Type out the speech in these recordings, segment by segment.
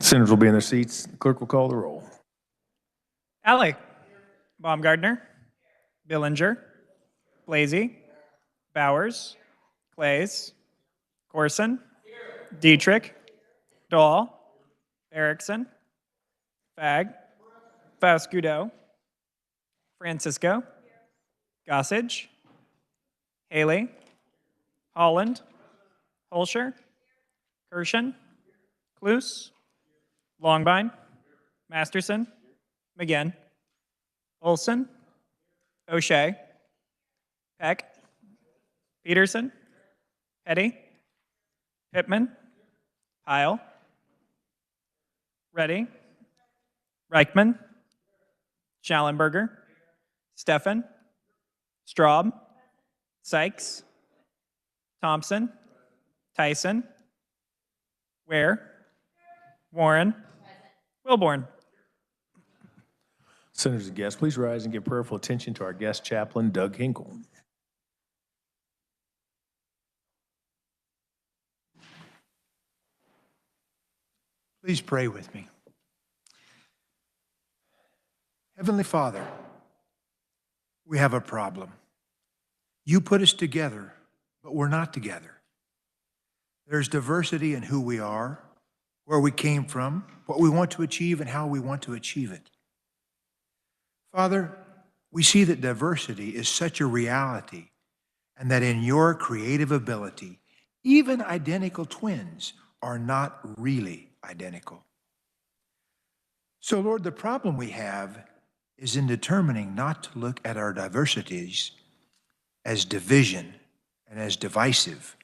Senators will be in their seats. The clerk will call the roll. Alley. Baumgardner. Billinger. Blasey. Bowers. Clays. Corson. Dietrich. Dahl. Erickson. Fagg. Faust-Goudot. Francisco. Gossage. Haley. Holland. Holscher. Kirshen. Cluse. Longbine. Masterson. McGinn. Olson. O'Shea. Peck. Peterson. Petty. Pittman. Pyle. Reddy. Reichman. Schallenberger. Steffen. Straub. Sykes. Thompson. Tyson. Ware. Warren. Wilborn. Senators and guests, please rise and give prayerful attention to our guest chaplain, Doug Hinkle. Please pray with me. Heavenly Father, we have a problem. You put us together, but we're not together. There's diversity in who we are, where we came from, what we want to achieve, and how we want to achieve it. Father, we see that diversity is such a reality, and that in your creative ability, even identical twins are not really identical. So, Lord, the problem we have is in determining not to look at our diversities as division and as divisive.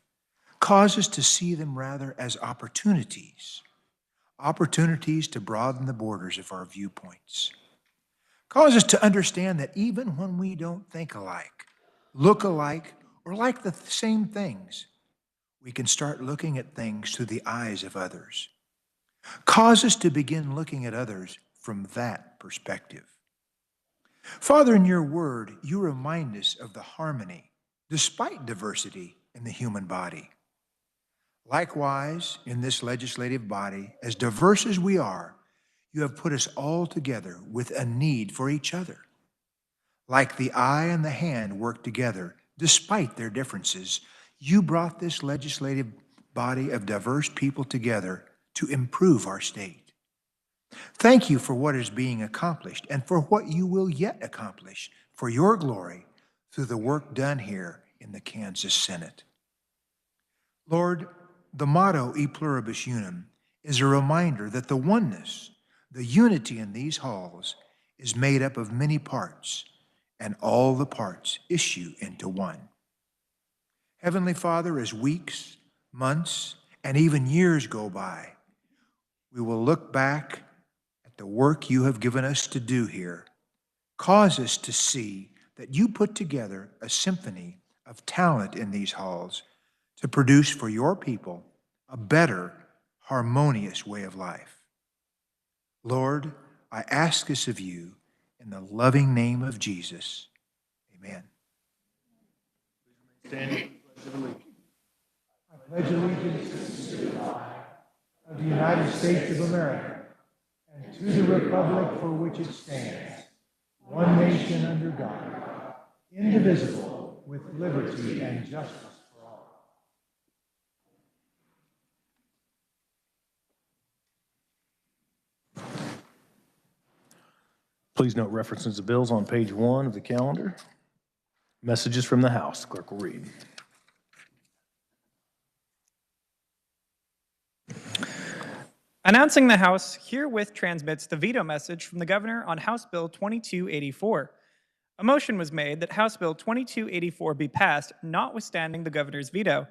Cause us to see them rather as opportunities to broaden the borders of our viewpoints. Cause us to understand that even when we don't think alike, look alike, or like the same things, we can start looking at things through the eyes of others. Cause us to begin looking at others from that perspective. Father, in your word, you remind us of the harmony, despite diversity in the human body. Likewise, in this legislative body, as diverse as we are, you have put us all together with a need for each other. Like the eye and the hand work together, despite their differences, you brought this legislative body of diverse people together to improve our state. Thank you for what is being accomplished and for what you will yet accomplish for your glory through the work done here in the Kansas Senate. Lord, the motto E Pluribus Unum is a reminder that the oneness, the unity in these halls is made up of many parts, and all the parts issue into one. Heavenly Father, as weeks, months, and even years go by, we will look back at the work you have given us to do here. Cause us to see that you put together a symphony of talent in these halls to produce for your people a better, harmonious way of life. Lord, I ask this of you in the loving name of Jesus. Amen. Stand. I pledge allegiance to the flag of the United States of America and to the republic for which it stands, one nation under God, indivisible, with liberty and justice for all. Please note references to bills on page 1 of the calendar. Messages from the House. Clerk will read. Announcing the House herewith transmits the veto message from the Governor on House Bill 2284. A motion was made that House Bill 2284 be passed, notwithstanding the Governor's veto.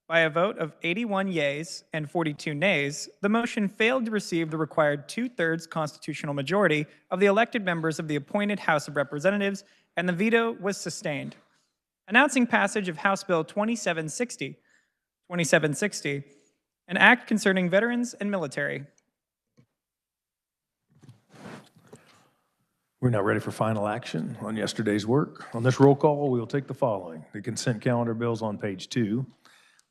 By a vote of 81 yeas and 42 nays, the motion failed to receive the required 2/3 constitutional majority of the elected members of the appointed House of Representatives, and the veto was sustained. Announcing passage of House Bill 2760, an act concerning veterans and military. We're now ready for final action on yesterday's work. On this roll call, we will take the following. The consent calendar bills on page 2,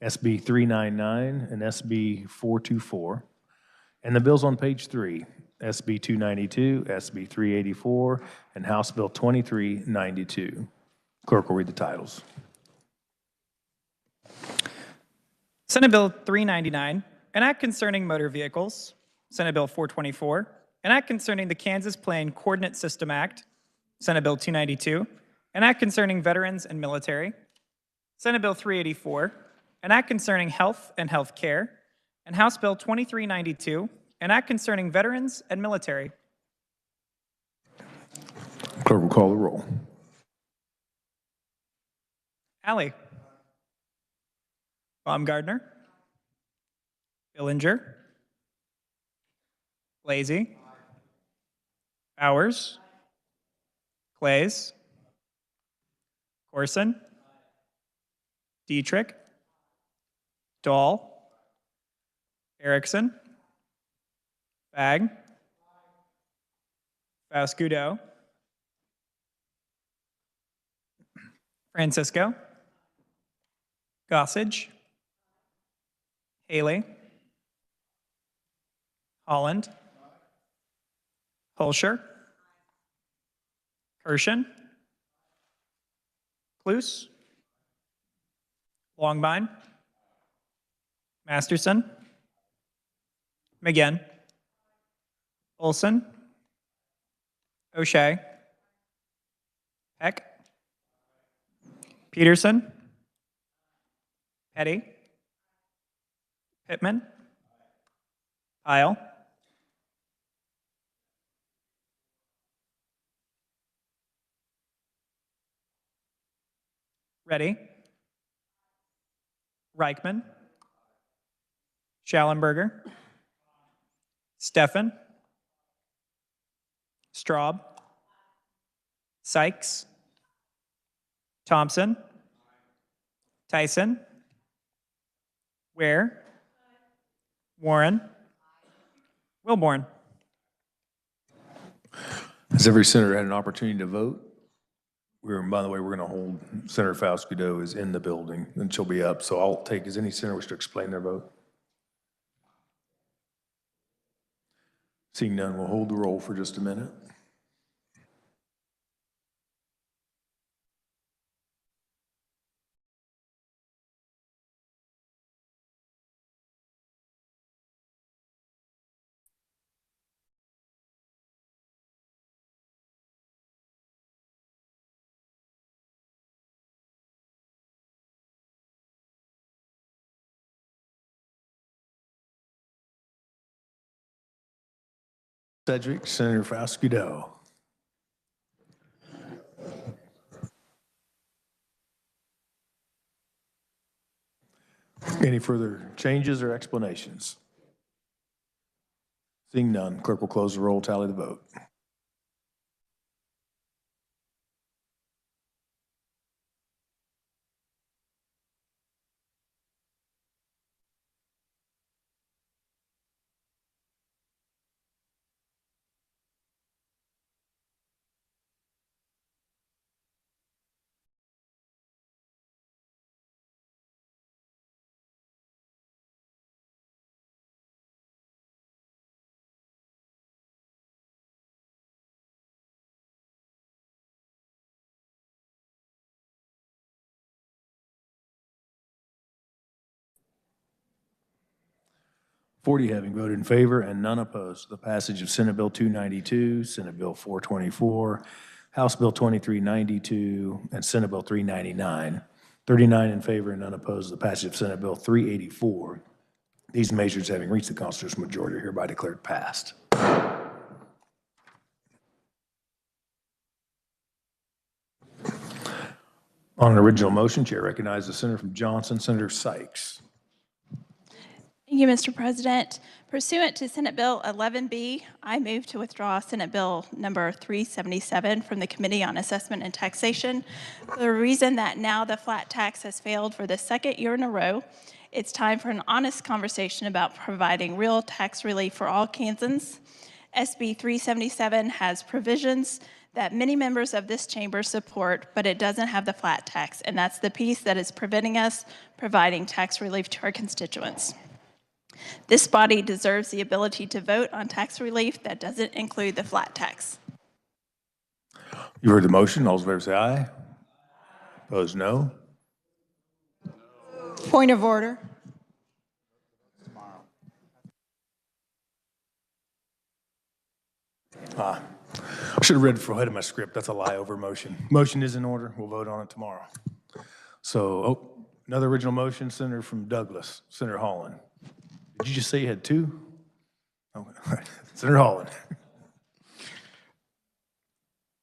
SB 399 and SB 424, And the bills on page 3, SB 292, SB 384, and House Bill 2392. Clerk will read the titles. Senate Bill 399, an act concerning motor vehicles. Senate Bill 424, an act concerning the Kansas Plain Coordinate System Act. Senate Bill 292, an act concerning veterans and military. Senate Bill 384, an act concerning health and health care. And House Bill 2392, an act concerning veterans and military. Clerk will call the roll. Alley. Baumgardner. Billinger. Lazy. Bowers. Clays. Corson. Dietrich. Dahl. Erickson. Bag. Vascudo. Francisco. Gossage. Haley. Holland. Hulscher. Kirshen. Cluse. Longbine. Masterson. McGinn. Olson. O'Shea. Heck. Peterson. Petty. Pittman. Pyle. Reddy. Reichman. Schallenberger. Steffen. Straub. Sykes. Thompson. Tyson. Ware. Warren. Wilborn. Has every senator had an opportunity to vote? By the way, we're going to hold Senator Faustido is in the building, and she'll be up. So I'll take, does any senator wish to explain their vote? Seeing none, we'll hold the roll for just a minute. Cedric, Senator Faustido. Any further changes or explanations? Seeing none, clerk will close the roll, tally the vote. Forty having voted in favor and none opposed to the passage of Senate Bill 292, Senate Bill 424, House Bill 2392, and Senate Bill 399. 39 in favor and none opposed to the passage of Senate Bill 384. These measures having reached the constitutional majority are hereby declared passed. On an original motion, Chair recognizes the senator from Johnson, Senator Sykes. Thank you, Mr. President. Pursuant to Senate Bill 11B, I move to withdraw Senate Bill number 377 from the Committee on Assessment and Taxation for the reason that now the flat tax has failed for the second year in a row. It's time for an honest conversation about providing real tax relief for all Kansans. SB 377 has provisions that many members of this chamber support, but it doesn't have the flat tax, and that's the piece that is preventing us providing tax relief to our constituents. This body deserves the ability to vote on tax relief that doesn't include the flat tax. You heard the motion. All those in favor say aye. Opposed, no. Point of order. I should have read ahead of my script. That's a lie over motion. Motion is in order. We'll vote on it tomorrow. So, another original motion, Senator from Douglas, Senator Holland. Did you just say you had two? Oh, all right. Senator Holland.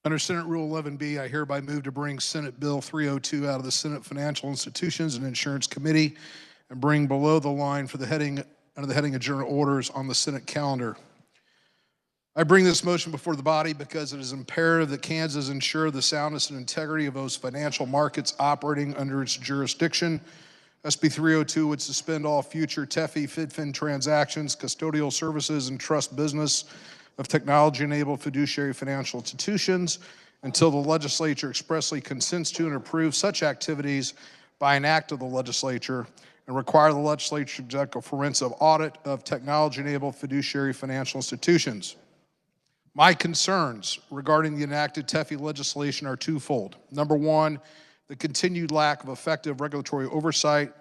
Under Senate Rule 11B, I hereby move to bring Senate Bill 302 out of the Senate Financial Institutions and Insurance Committee and bring below the line for the heading, under the heading Adjournment Orders on the Senate calendar. I bring this motion before the body because it is imperative that Kansas ensure the soundness and integrity of those financial markets operating under its jurisdiction. SB 302 would suspend all future TEFI, FIDFIN transactions, custodial services, and trust business of technology-enabled fiduciary financial institutions until the legislature expressly consents to and approves such activities by an act of the legislature, and require the legislature to conduct a forensic audit of technology-enabled fiduciary financial institutions. My concerns regarding the enacted TEFI legislation are twofold. Number one, the continued lack of effective regulatory oversight,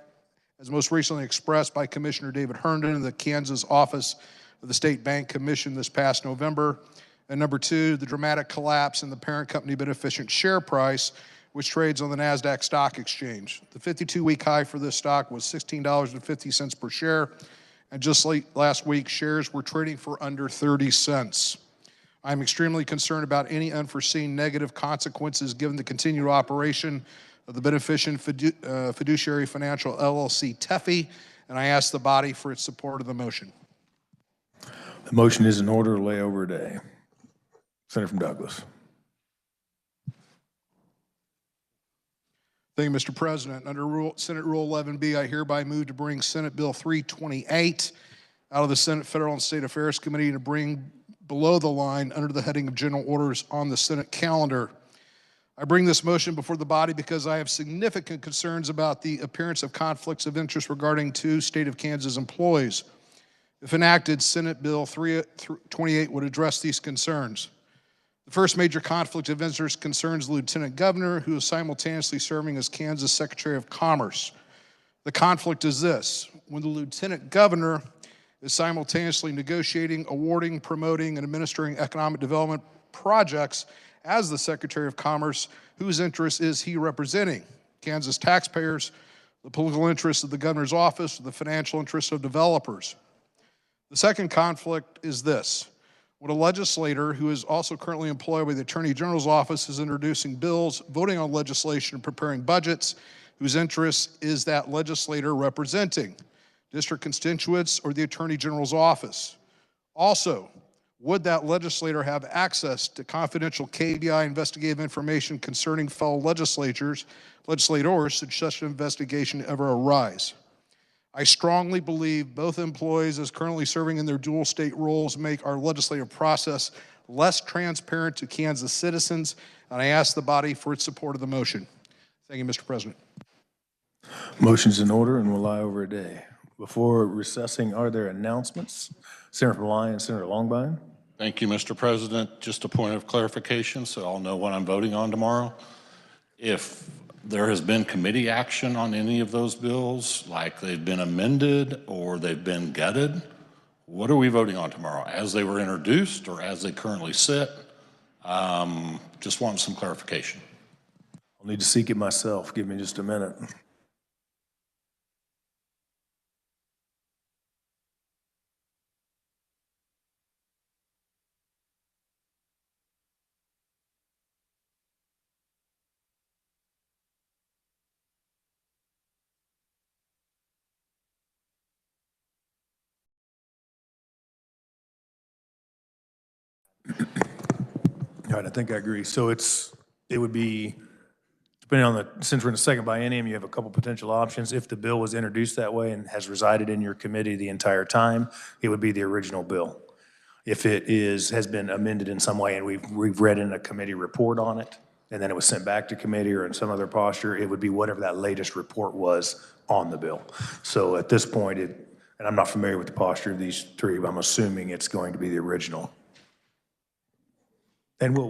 as most recently expressed by Commissioner David Herndon in the Kansas office of the State Bank Commission this past November. And number two, the dramatic collapse in the parent company beneficent share price, which trades on the NASDAQ stock exchange. The 52-week high for this stock was $16.50 per share, and just last week, shares were trading for under 30 cents. I'm extremely concerned about any unforeseen negative consequences given the continued operation of the beneficent fiduciary financial LLC TEFI, and I ask the body for its support of the motion. The motion is in order. Lay over a day. Senator from Douglas. Thank you, Mr. President. Under Senate Rule 11B, I hereby move to bring Senate Bill 328 out of the Senate Federal and State Affairs Committee to bring below the line under the heading of General Orders on the Senate calendar. I bring this motion before the body because I have significant concerns about the appearance of conflicts of interest regarding two state of Kansas employees. If enacted, Senate Bill 328 would address these concerns. The first major conflict of interest concerns the Lieutenant Governor, who is simultaneously serving as Kansas Secretary of Commerce. The conflict is this: when the Lieutenant Governor is simultaneously negotiating, awarding, promoting, and administering economic development projects as the Secretary of Commerce, whose interest is he representing? Kansas taxpayers, the political interests of the governor's office, or the financial interests of developers? The second conflict is this: when a legislator who is also currently employed by the Attorney General's office is introducing bills, voting on legislation, and preparing budgets, whose interest is that legislator representing? District constituents or the Attorney General's office? Also, would that legislator have access to confidential KBI investigative information concerning fellow legislators should such an investigation ever arise? I strongly believe both employees, as currently serving in their dual state roles, make our legislative process less transparent to Kansas citizens, and I ask the body for its support of the motion. Thank you, Mr. President. Motion's in order and will lie over a day. Before recessing, are there announcements? Senator from Lyon, Senator Longbine. Thank you, Mr. President. Just a point of clarification so I'll know what I'm voting on tomorrow. If there has been committee action on any of those bills, like they've been amended or they've been gutted, what are we voting on tomorrow? As they were introduced or as they currently sit? Just want some clarification. I'll need to seek it myself. Give me just a minute. All right, I think I agree. So it would be, depending on since we're in the second biennium, you have a couple potential options. If the bill was introduced that way and has resided in your committee the entire time, it would be the original bill. If it has been amended in some way and we've read in a committee report on it, and then it was sent back to committee or in some other posture, it would be whatever that latest report was on the bill. So at this point, And I'm not familiar with the posture of these three, but I'm assuming it's going to be the original. And we'll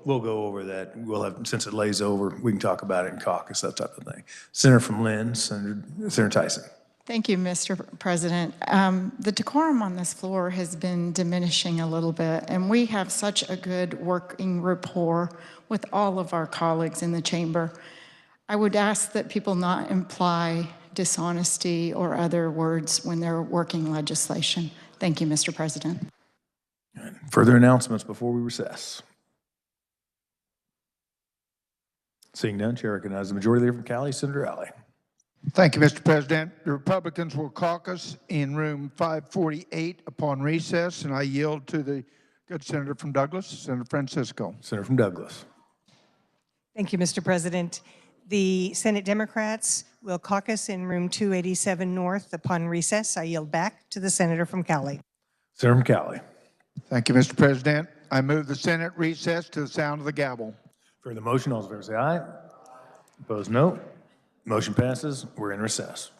go over that. We'll have, since it lays over, we can talk about it in caucus, that type of thing. Senator from Lynn, Senator Tyson. Thank you, Mr. President. The decorum on this floor has been diminishing a little bit, and we have such a good working rapport with all of our colleagues in the chamber. I would ask that people not imply dishonesty or other words when they're working legislation. Thank you, Mr. President. Further announcements before we recess? Seeing none, Chair recognizes the Majority Leader from Cali, Senator Alley. Thank you, Mr. President. The Republicans will caucus in room 548 upon recess, and I yield to the good Senator from Douglas, Senator Francisco. Senator from Douglas. Thank you, Mr. President. The Senate Democrats will caucus in room 287 North upon recess. I yield back to the Senator from Cali. Senator from Cali. Thank you, Mr. President. I move the Senate recess to the sound of the gavel. For the motion, all those in favor say aye. Opposed, no. Motion passes. We're in recess.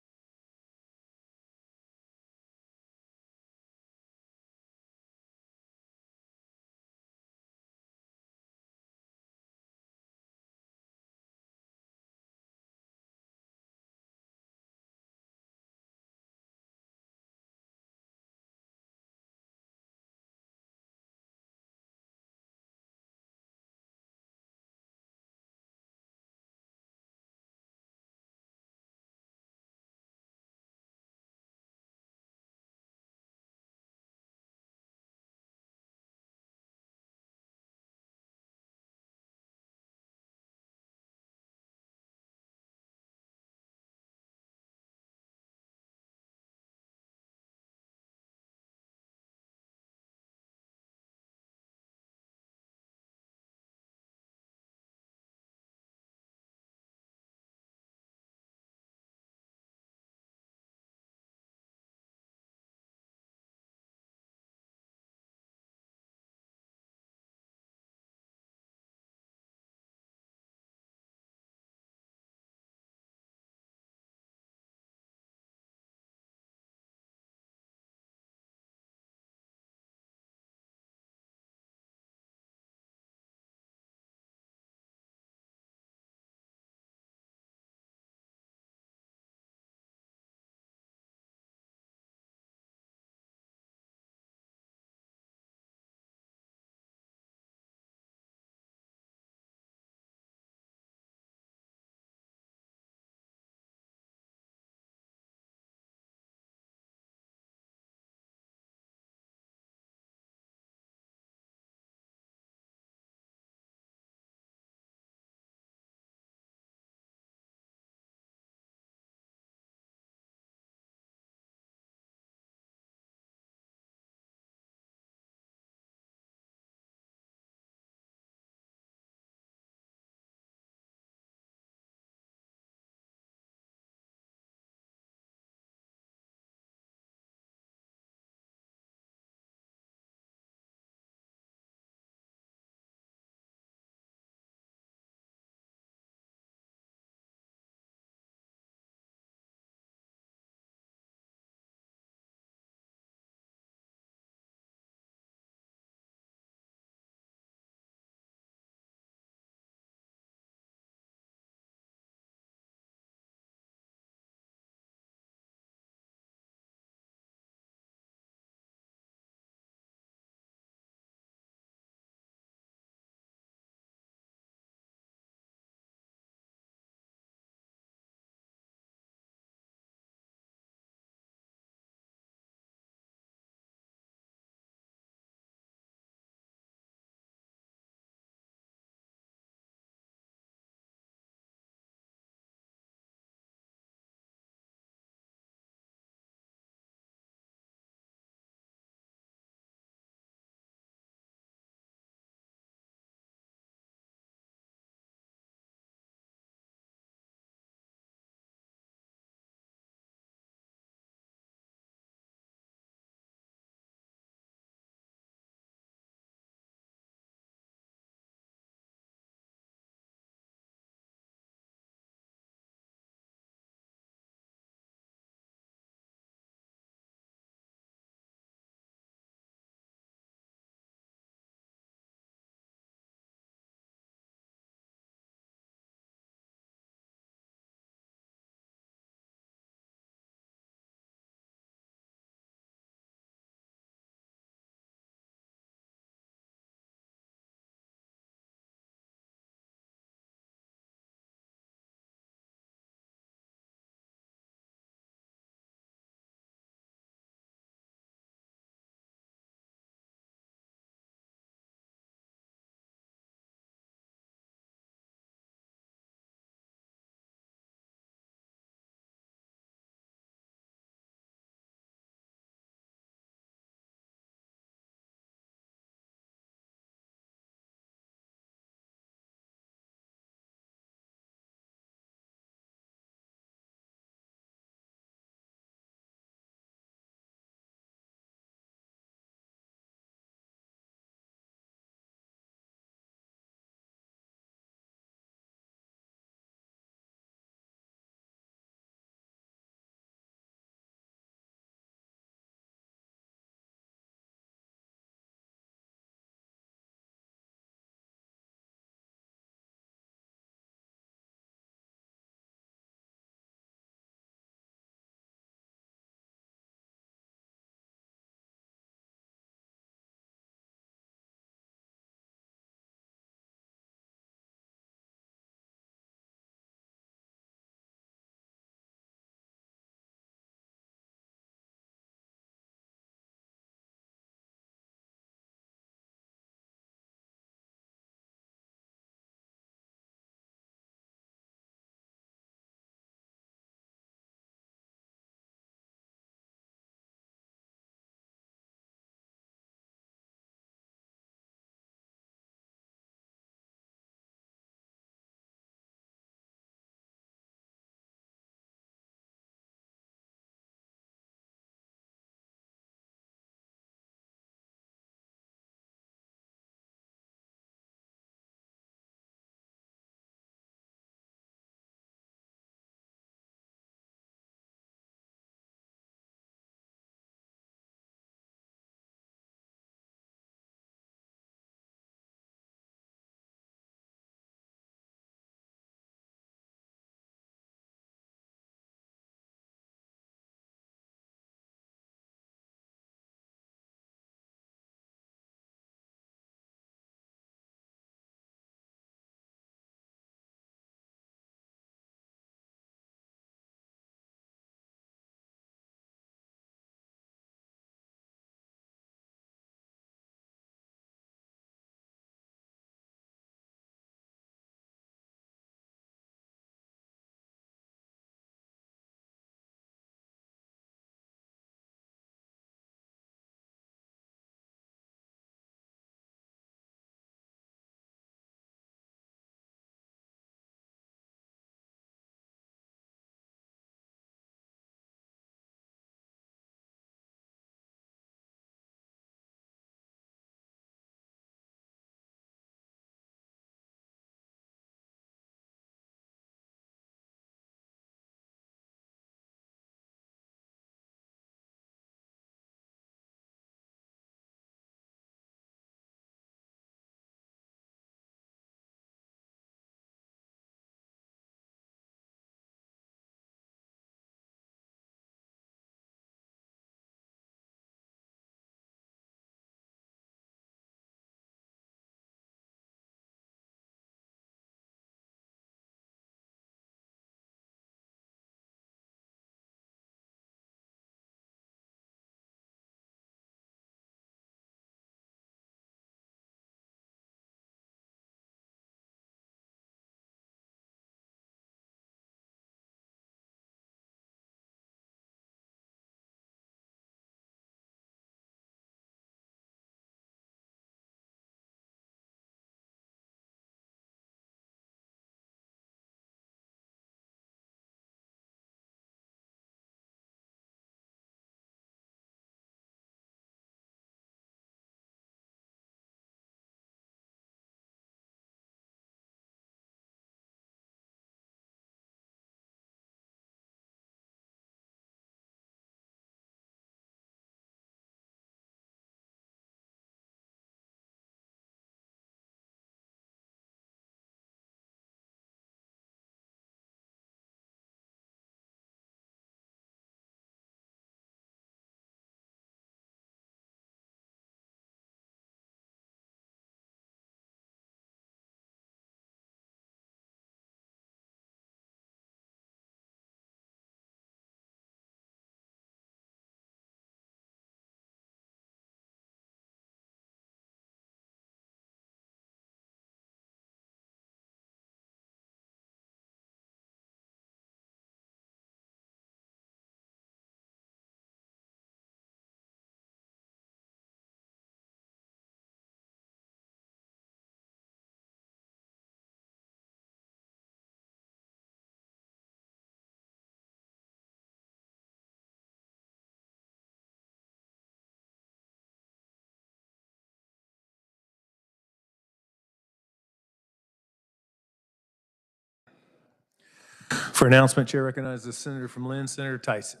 For announcement, Chair recognizes the senator from Lynn, Senator Tyson.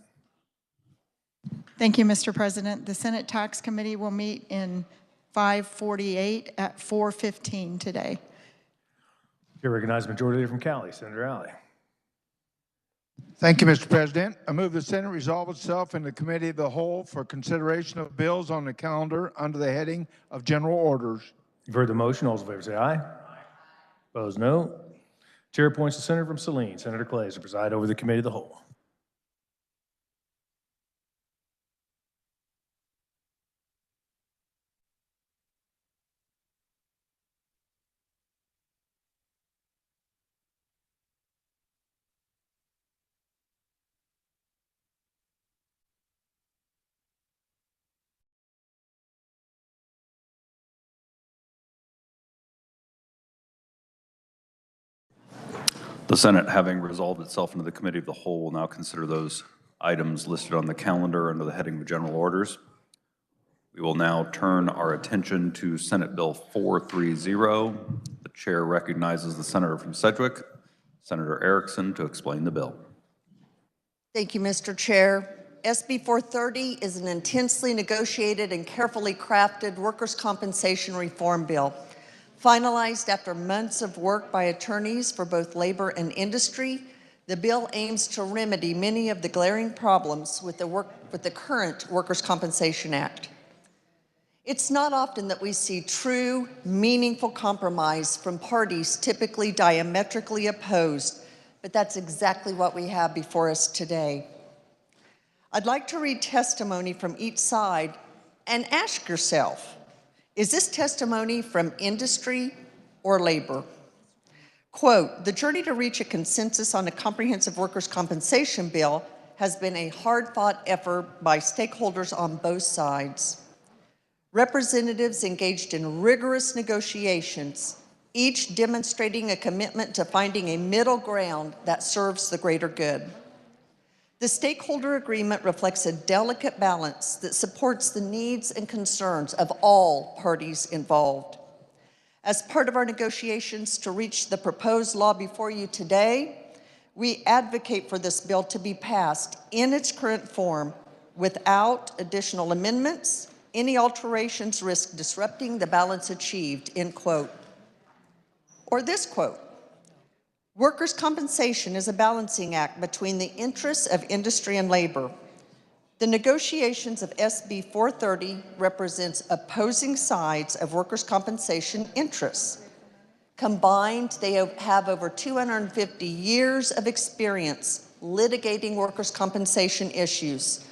Thank you, Mr. President. The Senate Tax Committee will meet in 548 at 4:15 today. Chair recognizes Majority Leader from Cali, Senator Alley. Thank you, Mr. President. I move the Senate resolve itself in the Committee of the Whole for consideration of bills on the calendar under the heading of General Orders. You've heard the motion. All those in favor say aye. Opposed, no. Chair appoints the senator from Saline, Senator Clays, to preside over the Committee of the Whole. The Senate, having resolved itself into the Committee of the Whole, will now consider those items listed on the calendar under the heading of General Orders. We will now turn our attention to Senate Bill 430. The Chair recognizes the Senator from Sedgwick, Senator Erickson, to explain the bill. Thank you, Mr. Chair. SB 430 is an intensely negotiated and carefully crafted workers' compensation reform bill. Finalized after months of work by attorneys for both labor and industry, the bill aims to remedy many of the glaring problems with the current Workers' Compensation Act. It's not often that we see true, meaningful compromise from parties typically diametrically opposed, but that's exactly what we have before us today. I'd like to read testimony from each side and ask yourself, is this testimony from industry or labor? Quote, the journey to reach a consensus on a comprehensive workers' compensation bill has been a hard-fought effort by stakeholders on both sides. Representatives engaged in rigorous negotiations, each demonstrating a commitment to finding a middle ground that serves the greater good. The stakeholder agreement reflects a delicate balance that supports the needs and concerns of all parties involved. As part of our negotiations to reach the proposed law before you today, we advocate for this bill to be passed in its current form without additional amendments. Any alterations risk disrupting the balance achieved, end quote. Or this quote, workers' compensation is a balancing act between the interests of industry and labor. The negotiations of SB 430 represents opposing sides of workers' compensation interests. Combined, they have over 250 years of experience litigating workers' compensation issues.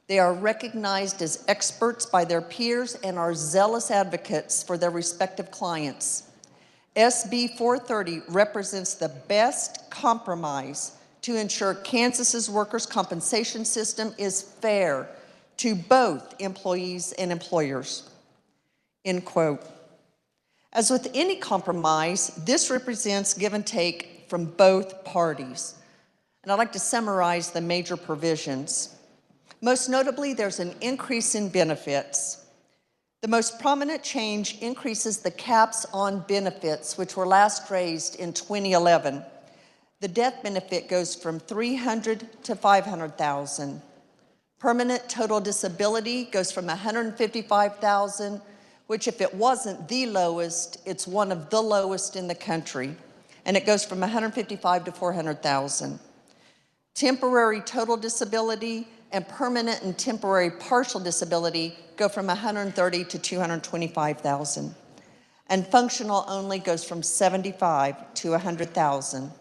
They are recognized as experts by their peers and are zealous advocates for their respective clients. SB 430 represents the best compromise to ensure Kansas's workers' compensation system is fair to both employees and employers, end quote. As with any compromise, this represents give and take from both parties. And I'd like to summarize the major provisions. Most notably, there's an increase in benefits. The most prominent change increases the caps on benefits, which were last raised in 2011. The death benefit goes from $300,000 to $500,000. Permanent total disability goes from $155,000, which if it wasn't the lowest, it's one of the lowest in the country. And it goes from $155,000 to $400,000. Temporary total disability and permanent and temporary partial disability go from $130,000 to $225,000. And functional only goes from $75,000 to $100,000.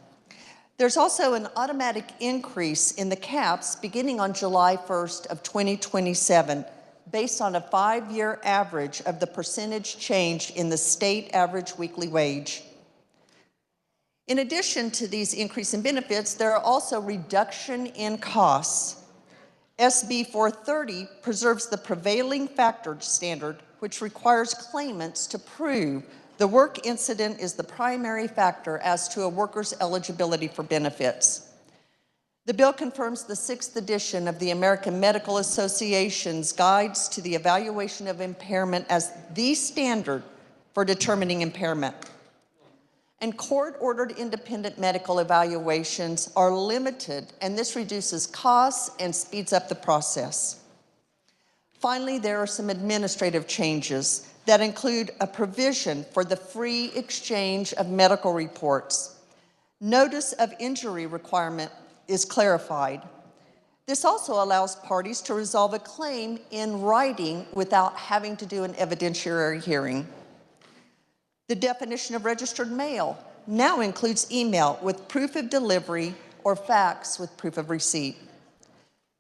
There's also an automatic increase in the caps beginning on July 1st of 2027, based on a 5-year average of the percentage change in the state average weekly wage. In addition to these increase in benefits, there are also reduction in costs. SB 430 preserves the prevailing factor standard, which requires claimants to prove the work incident is the primary factor as to a worker's eligibility for benefits. The bill confirms the 6th edition of the American Medical Association's Guides to the Evaluation of Impairment as the standard for determining impairment. And court-ordered independent medical evaluations are limited, and this reduces costs and speeds up the process. Finally, there are some administrative changes that include a provision for the free exchange of medical reports. Notice of injury requirement is clarified. This also allows parties to resolve a claim in writing without having to do an evidentiary hearing. The definition of registered mail now includes email with proof of delivery or fax with proof of receipt.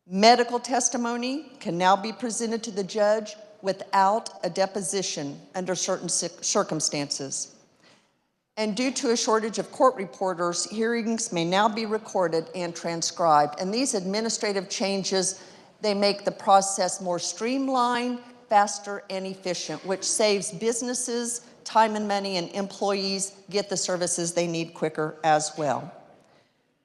Medical testimony can now be presented to the judge without a deposition under certain circumstances. And due to a shortage of court reporters, hearings may now be recorded and transcribed. And these administrative changes, they make the process more streamlined, faster, and efficient, which saves businesses time and money, and employees get the services they need quicker as well.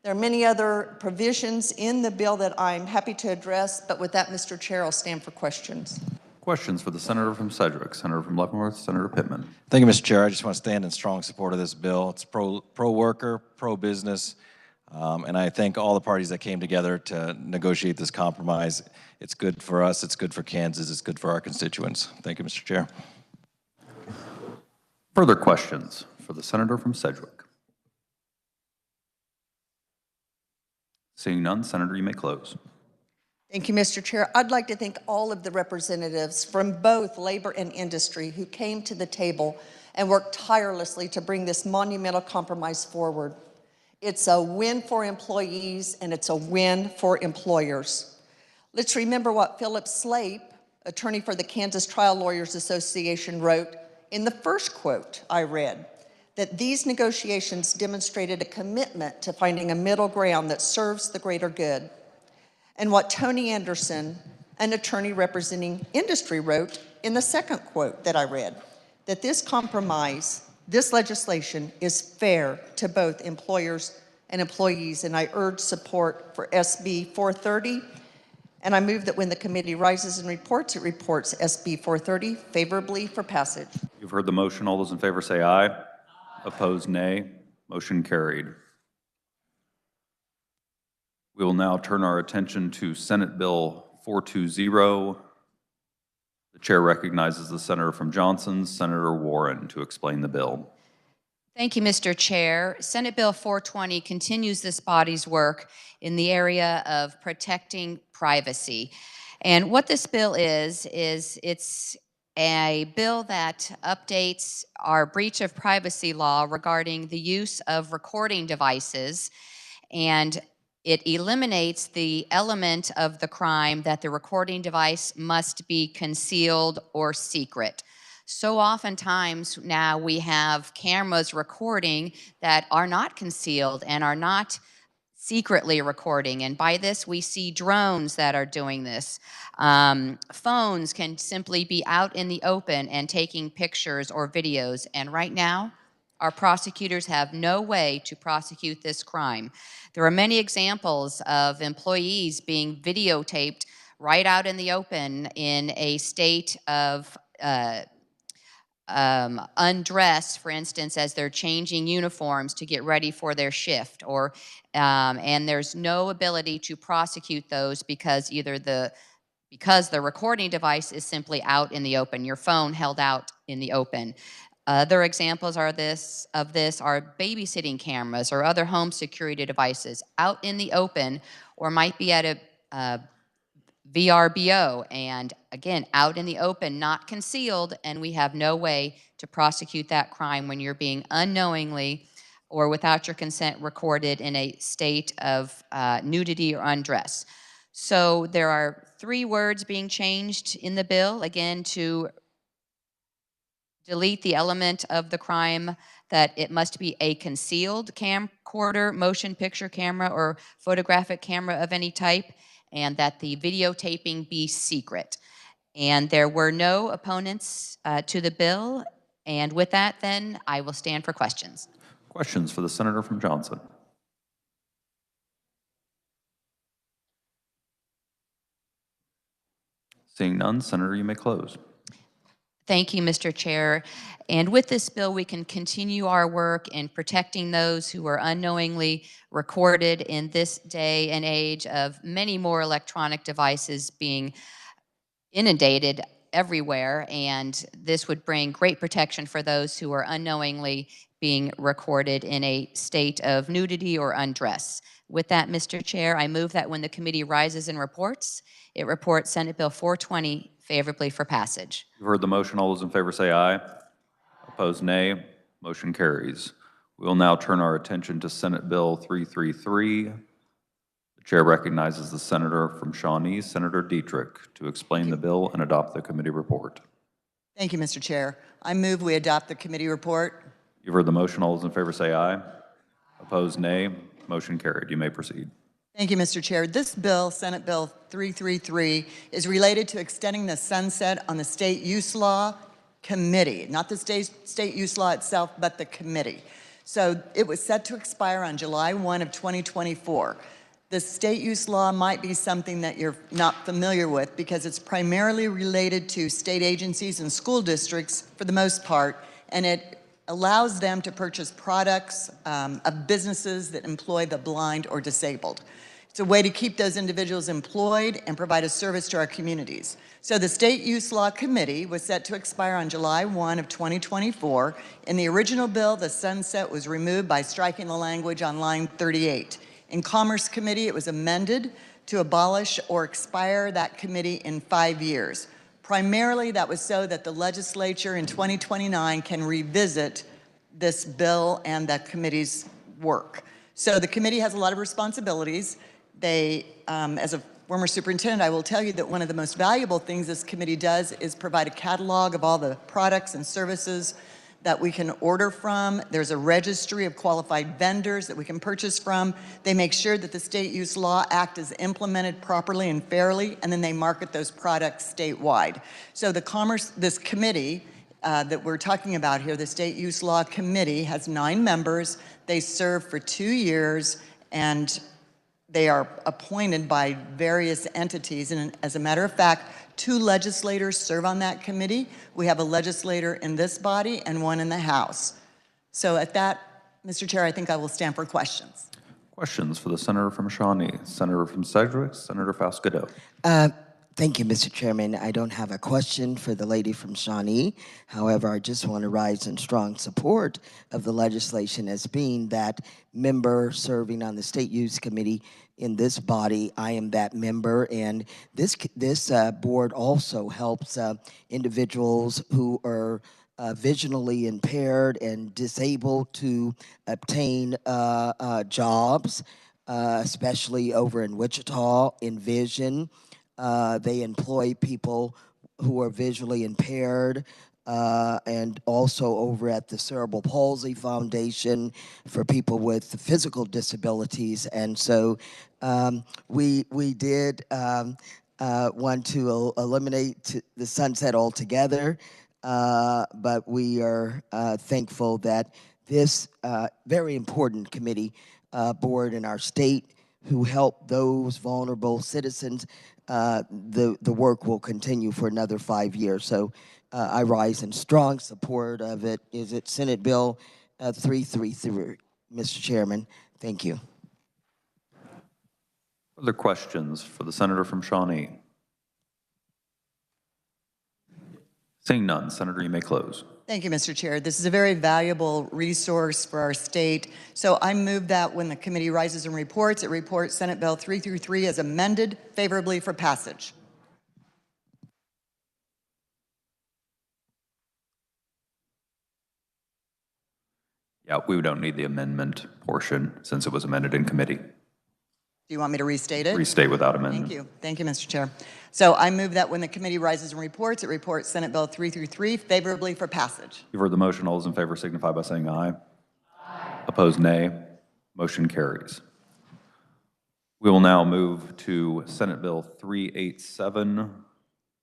There are many other provisions in the bill that I'm happy to address, but with that, Mr. Chair, I'll stand for questions. Questions for the senator from Sedgwick, Senator from Leavenworth, Senator Pittman. Thank you, Mr. Chair. I just want to stand in strong support of this bill. It's pro-worker, pro-business, and I thank all the parties that came together to negotiate this compromise. It's good for us, it's good for Kansas, it's good for our constituents. Thank you, Mr. Chair. Further questions for the senator from Sedgwick? Seeing none, Senator, you may close. Thank you, Mr. Chair. I'd like to thank all of the representatives from both labor and industry who came to the table and worked tirelessly to bring this monumental compromise forward. It's a win for employees and it's a win for employers. Let's remember what Philip Slape, attorney for the Kansas Trial Lawyers Association, wrote in the first quote I read, that these negotiations demonstrated a commitment to finding a middle ground that serves the greater good. And what Tony Anderson, an attorney representing industry, wrote in the second quote that I read, that this compromise, this legislation is fair to both employers and employees, and I urge support for SB 430, and I move that when the committee rises and reports, it reports SB 430 favorably for passage. You've heard the motion. All those in favor say aye. Opposed, nay. Motion carried. We will now turn our attention to Senate Bill 420. The chair recognizes the senator from Johnson, Senator Warren, to explain the bill. Thank you, Mr. Chair. Senate Bill 420 continues this body's work in the area of protecting privacy. And what this bill is it's a bill that updates our breach of privacy law regarding the use of recording devices, and it eliminates the element of the crime that the recording device must be concealed or secret. So oftentimes now we have cameras recording that are not concealed and are not secretly recording, and by this we see drones that are doing this. Phones can simply be out in the open and taking pictures or videos, and right now our prosecutors have no way to prosecute this crime. There are many examples of employees being videotaped right out in the open in a state of undress, for instance, as they're changing uniforms to get ready for their shift, or and there's no ability to prosecute those because because the recording device is simply out in the open, your phone held out in the open. Other examples of this are babysitting cameras or other home security devices out in the open, or might be at a VRBO, and again, out in the open, not concealed, and we have no way to prosecute that crime when you're being unknowingly or without your consent recorded in a state of nudity or undress. So there are 3 words being changed in the bill, again, to delete the element of the crime that it must be a concealed camcorder, motion picture camera, or photographic camera of any type, and that the videotaping be secret. And there were no opponents to the bill. And with that, then, I will stand for questions. Questions for the senator from Johnson? Seeing none, Senator, you may close. Thank you, Mr. Chair. And with this bill, we can continue our work in protecting those who are unknowingly recorded in this day and age of many more electronic devices being inundated everywhere. And this would bring great protection for those who are unknowingly being recorded in a state of nudity or undress. With that, Mr. Chair, I move that when the committee rises and reports, it reports Senate Bill 420 favorably for passage. You've heard the motion. All those in favor say aye. Opposed, nay. Motion carries. We will now turn our attention to Senate Bill 333. The chair recognizes the senator from Shawnee, Senator Dietrich, to explain the bill and adopt the committee report. Thank you, Mr. Chair. I move we adopt the committee report. You've heard the motion. All those in favor say aye. Opposed, nay. Motion carried. You may proceed. Thank you, Mr. Chair. This bill, Senate Bill 333, is related to extending the sunset on the State Use Law Committee, not the state use law itself, but the committee. So it was set to expire on July 1 of 2024. The state use law might be something that you're not familiar with because it's primarily related to state agencies and school districts for the most part, and it allows them to purchase products of businesses that employ the blind or disabled. It's a way to keep those individuals employed and provide a service to our communities. So the State Use Law Committee was set to expire on July 1 of 2024. In the original bill, the sunset was removed by striking the language on line 38. In Commerce Committee, it was amended to abolish or expire that committee in 5 years. Primarily, that was so that the legislature in 2029 can revisit this bill and the committee's work. So the committee has a lot of responsibilities. They, as a former superintendent, I will tell you that one of the most valuable things this committee does is provide a catalog of all the products and services that we can order from. There's a registry of qualified vendors that we can purchase from. They make sure that the State Use Law Act is implemented properly and fairly, and then they market those products statewide. So this committee that we're talking about here, the State Use Law Committee, has 9 members. They serve for 2 years, and they are appointed by various entities. And as a matter of fact, 2 legislators serve on that committee. We have a legislator in this body and one in the House. So at that, Mr. Chair, I think I will stand for questions. Questions for the senator from Shawnee, senator from Sedgwick, Senator Fasquedo. Thank you, Mr. Chairman. I don't have a question for the lady from Shawnee. However, I just want to rise in strong support of the legislation as being that member serving on the State Use Committee in this body. I am that member, and this board also helps individuals who are visually impaired and disabled to obtain jobs, especially over in Wichita, Envision. They employ people who are visually impaired, and also over at the Cerebral Palsy Foundation for people with physical disabilities. And so we did want to eliminate the sunset altogether, but we are thankful that this very important committee board in our state who help those vulnerable citizens, the work will continue for another 5 years. So I rise in strong support of it. Is it Senate Bill 333, Mr. Chairman? Thank you. Other questions for the senator from Shawnee? Seeing none, Senator, you may close. Thank you, Mr. Chair. This is a very valuable resource for our state. So I move that when the committee rises and reports, it reports Senate Bill 333 as amended favorably for passage. Yeah, we don't need the amendment portion since it was amended in committee. Do you want me to restate it? Restate without amendment. Thank you. Thank you, Mr. Chair. So I move that when the committee rises and reports, it reports Senate Bill 333 favorably for passage. You've heard the motion. All those in favor signify by saying aye. Aye. Opposed, nay. Motion carries. We will now move to Senate Bill 387.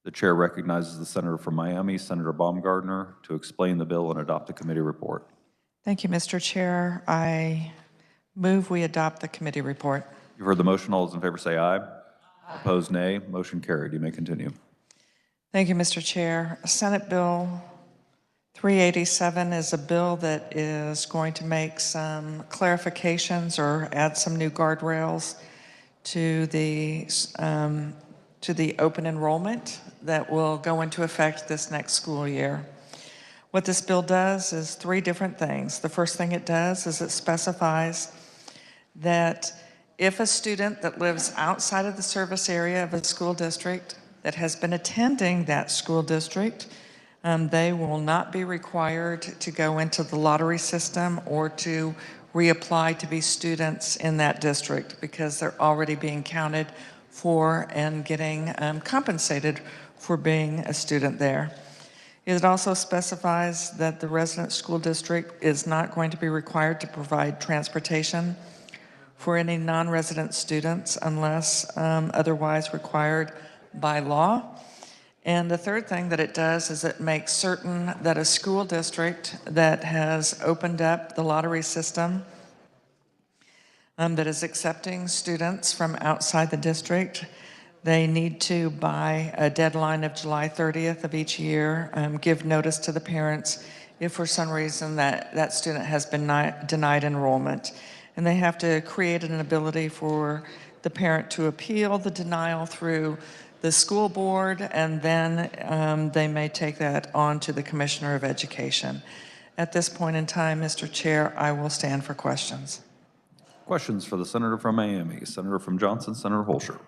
The chair recognizes the senator from Miami, Senator Baumgardner, to explain the bill and adopt the committee report. Thank you, Mr. Chair. I move we adopt the committee report. You've heard the motion. All those in favor say aye. Aye. Opposed, nay. Motion carried. You may continue. Thank you, Mr. Chair. Senate Bill 387 is a bill that is going to make some clarifications or add some new guardrails to the open enrollment that will go into effect this next school year. What this bill does is three different things. The first thing it does is it specifies that if a student that lives outside of the service area of a school district that has been attending that school district, they will not be required to go into the lottery system or to reapply to be students in that district because they're already being counted for and getting compensated for being a student there. It also specifies that the resident school district is not going to be required to provide transportation for any non-resident students unless otherwise required by law. And the third thing that it does is it makes certain that a school district that has opened up the lottery system that is accepting students from outside the district, they need to, by a deadline of July 30th of each year, give notice to the parents if for some reason that student has been denied enrollment. And they have to create an ability for the parent to appeal the denial through the school board, and then they may take that on to the Commissioner of Education. At this point in time, Mr. Chair, I will stand for questions. Questions for the senator from Miami, Senator from Johnson, Senator Holscher.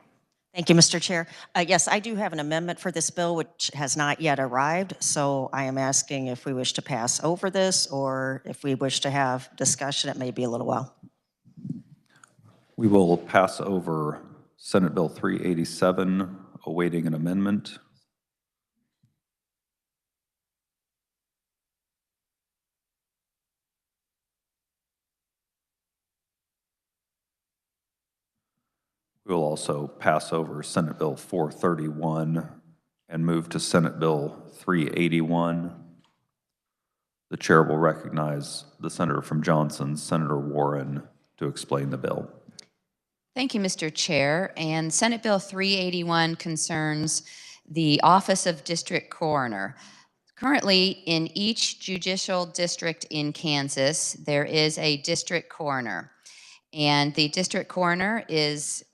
Thank you, Mr. Chair. Yes, I do have an amendment for this bill, which has not yet arrived. So I am asking if we wish to pass over this or if we wish to have discussion. It may be a little while. We will pass over Senate Bill 387, awaiting an amendment. We will also pass over Senate Bill 431 and move to Senate Bill 381. The chair will recognize the senator from Johnson, Senator Warren, to explain the bill. Thank you, Mr. Chair. And Senate Bill 381 concerns the Office of District Coroner. Currently, in each judicial district in Kansas, there is a district coroner. And the district coroner is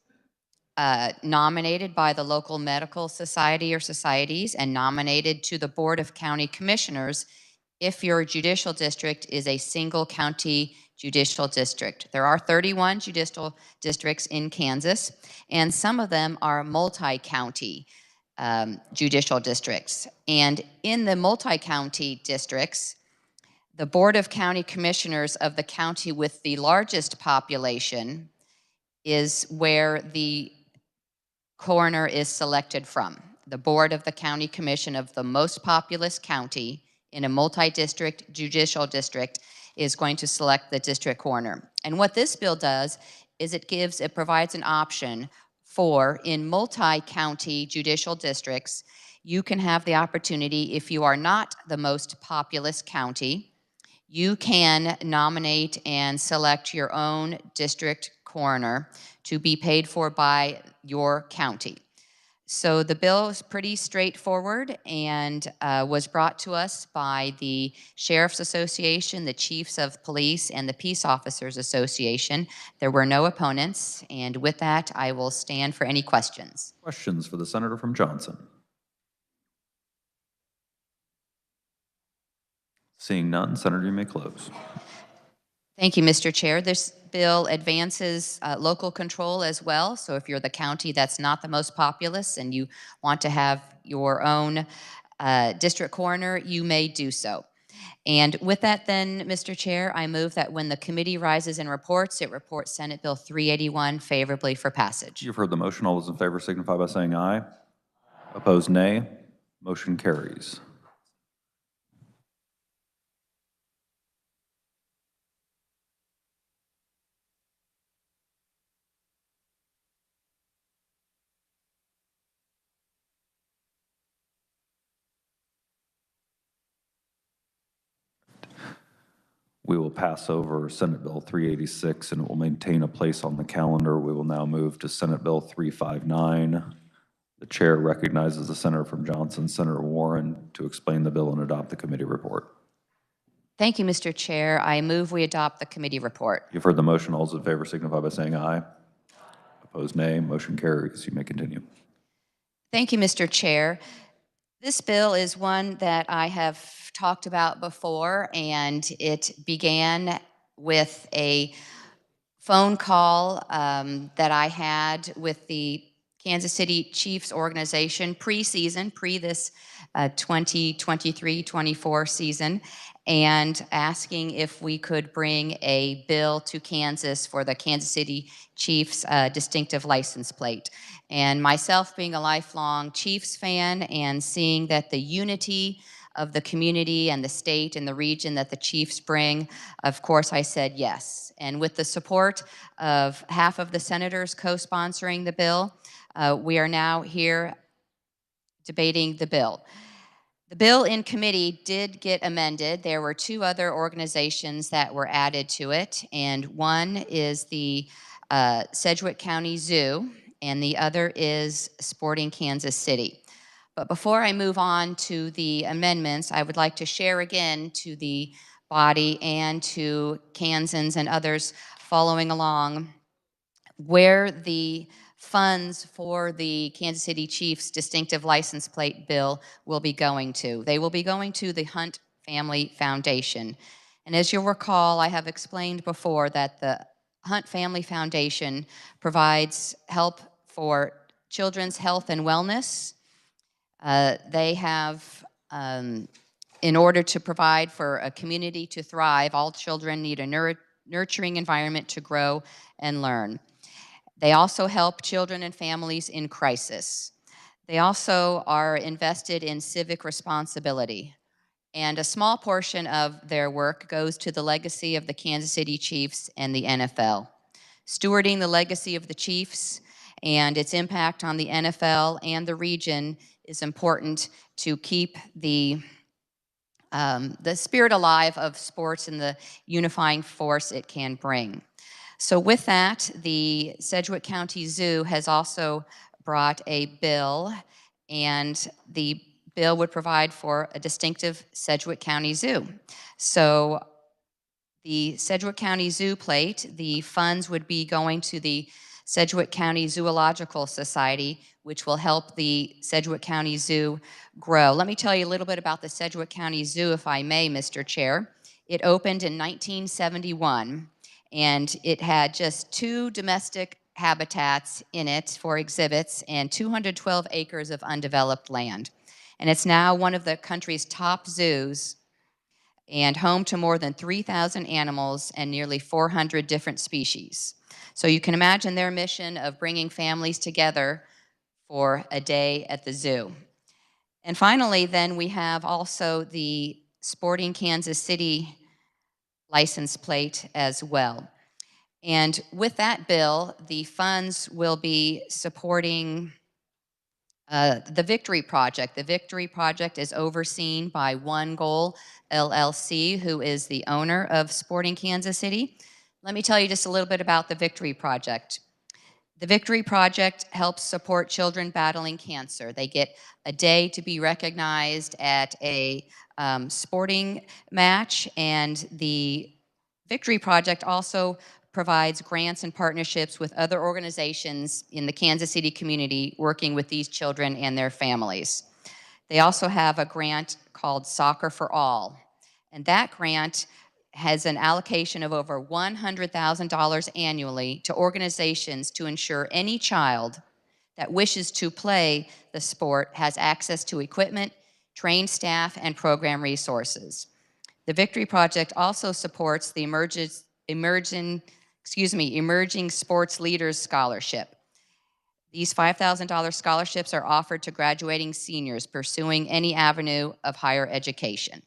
nominated by the local medical society or societies and nominated to the Board of County Commissioners if your judicial district is a single county judicial district. There are 31 judicial districts in Kansas, and some of them are multi-county judicial districts. And in the multi-county districts, the Board of County Commissioners of the county with the largest population is where the coroner is selected from. The Board of the County Commission of the most populous county in a multi-district judicial district is going to select the district coroner. And what this bill does is it provides an option for, in multi-county judicial districts, you can have the opportunity, if you are not the most populous county, you can nominate and select your own district coroner to be paid for by your county. So the bill is pretty straightforward and was brought to us by the Sheriff's Association, the Chiefs of Police, and the Peace Officers Association. There were no opponents, and with that, I will stand for any questions. Questions for the senator from Johnson? Seeing none, Senator, you may close. Thank you, Mr. Chair. This bill advances local control as well. So if you're the county that's not the most populous and you want to have your own district coroner, you may do so. And with that then, Mr. Chair, I move that when the committee rises and reports, it reports Senate Bill 381 favorably for passage. You've heard the motion. All those in favor signify by saying aye. Opposed, nay. Motion carries. We will pass over Senate Bill 386 and it will maintain a place on the calendar. We will now move to Senate Bill 359. The chair recognizes the senator from Johnson, Senator Warren, to explain the bill and adopt the committee report. Thank you, Mr. Chair. I move we adopt the committee report. You've heard the motion. All those in favor signify by saying aye. Opposed, nay. Motion carries. You may continue. Thank you, Mr. Chair. This bill is one that I have talked about before, and it began with a phone call that I had with the Kansas City Chiefs organization pre-season, this 2023-24 season, and asking if we could bring a bill to Kansas for the Kansas City Chiefs distinctive license plate. And myself being a lifelong Chiefs fan and seeing that the unity of the community and the state and the region that the Chiefs bring, of course I said yes. And with the support of half of the senators co-sponsoring the bill, we are now here debating the bill. The bill in committee did get amended. There were two other organizations that were added to it, and one is the Sedgwick County Zoo, and the other is Sporting Kansas City. But before I move on to the amendments, I would like to share again to the body and to Kansans and others following along where the funds for the Kansas City Chiefs distinctive license plate bill will be going to. They will be going to the Hunt Family Foundation. And as you'll recall, I have explained before that the Hunt Family Foundation provides help for children's health and wellness. They have, in order to provide for a community to thrive, all children need a nurturing environment to grow and learn. They also help children and families in crisis. They also are invested in civic responsibility. And a small portion of their work goes to the legacy of the Kansas City Chiefs and the NFL. Stewarding the legacy of the Chiefs and its impact on the NFL and the region is important to keep the spirit alive of sports and the unifying force it can bring. So with that, the Sedgwick County Zoo has also brought a bill, and the bill would provide for a distinctive Sedgwick County Zoo. So the Sedgwick County Zoo plate, the funds would be going to the Sedgwick County Zoological Society, which will help the Sedgwick County Zoo grow. Let me tell you a little bit about the Sedgwick County Zoo, if I may, Mr. Chair. It opened in 1971. And it had just 2 domestic habitats in it for exhibits and 212 acres of undeveloped land. And it's now one of the country's top zoos and home to more than 3,000 animals and nearly 400 different species. So you can imagine their mission of bringing families together for a day at the zoo. And finally, then we have also the Sporting Kansas City license plate as well. And with that bill, the funds will be supporting the Victory Project. The Victory Project is overseen by One Goal LLC, who is the owner of Sporting Kansas City. Let me tell you just a little bit about the Victory Project. The Victory Project helps support children battling cancer. They get a day to be recognized at a sporting match, and the Victory Project also provides grants and partnerships with other organizations in the Kansas City community working with these children and their families. They also have a grant called Soccer for All, and that grant has an allocation of over $100,000 annually to organizations to ensure any child that wishes to play the sport has access to equipment, trained staff, and program resources. The Victory Project also supports the Emerging Sports Leaders Scholarship. These $5,000 scholarships are offered to graduating seniors pursuing any avenue of higher education.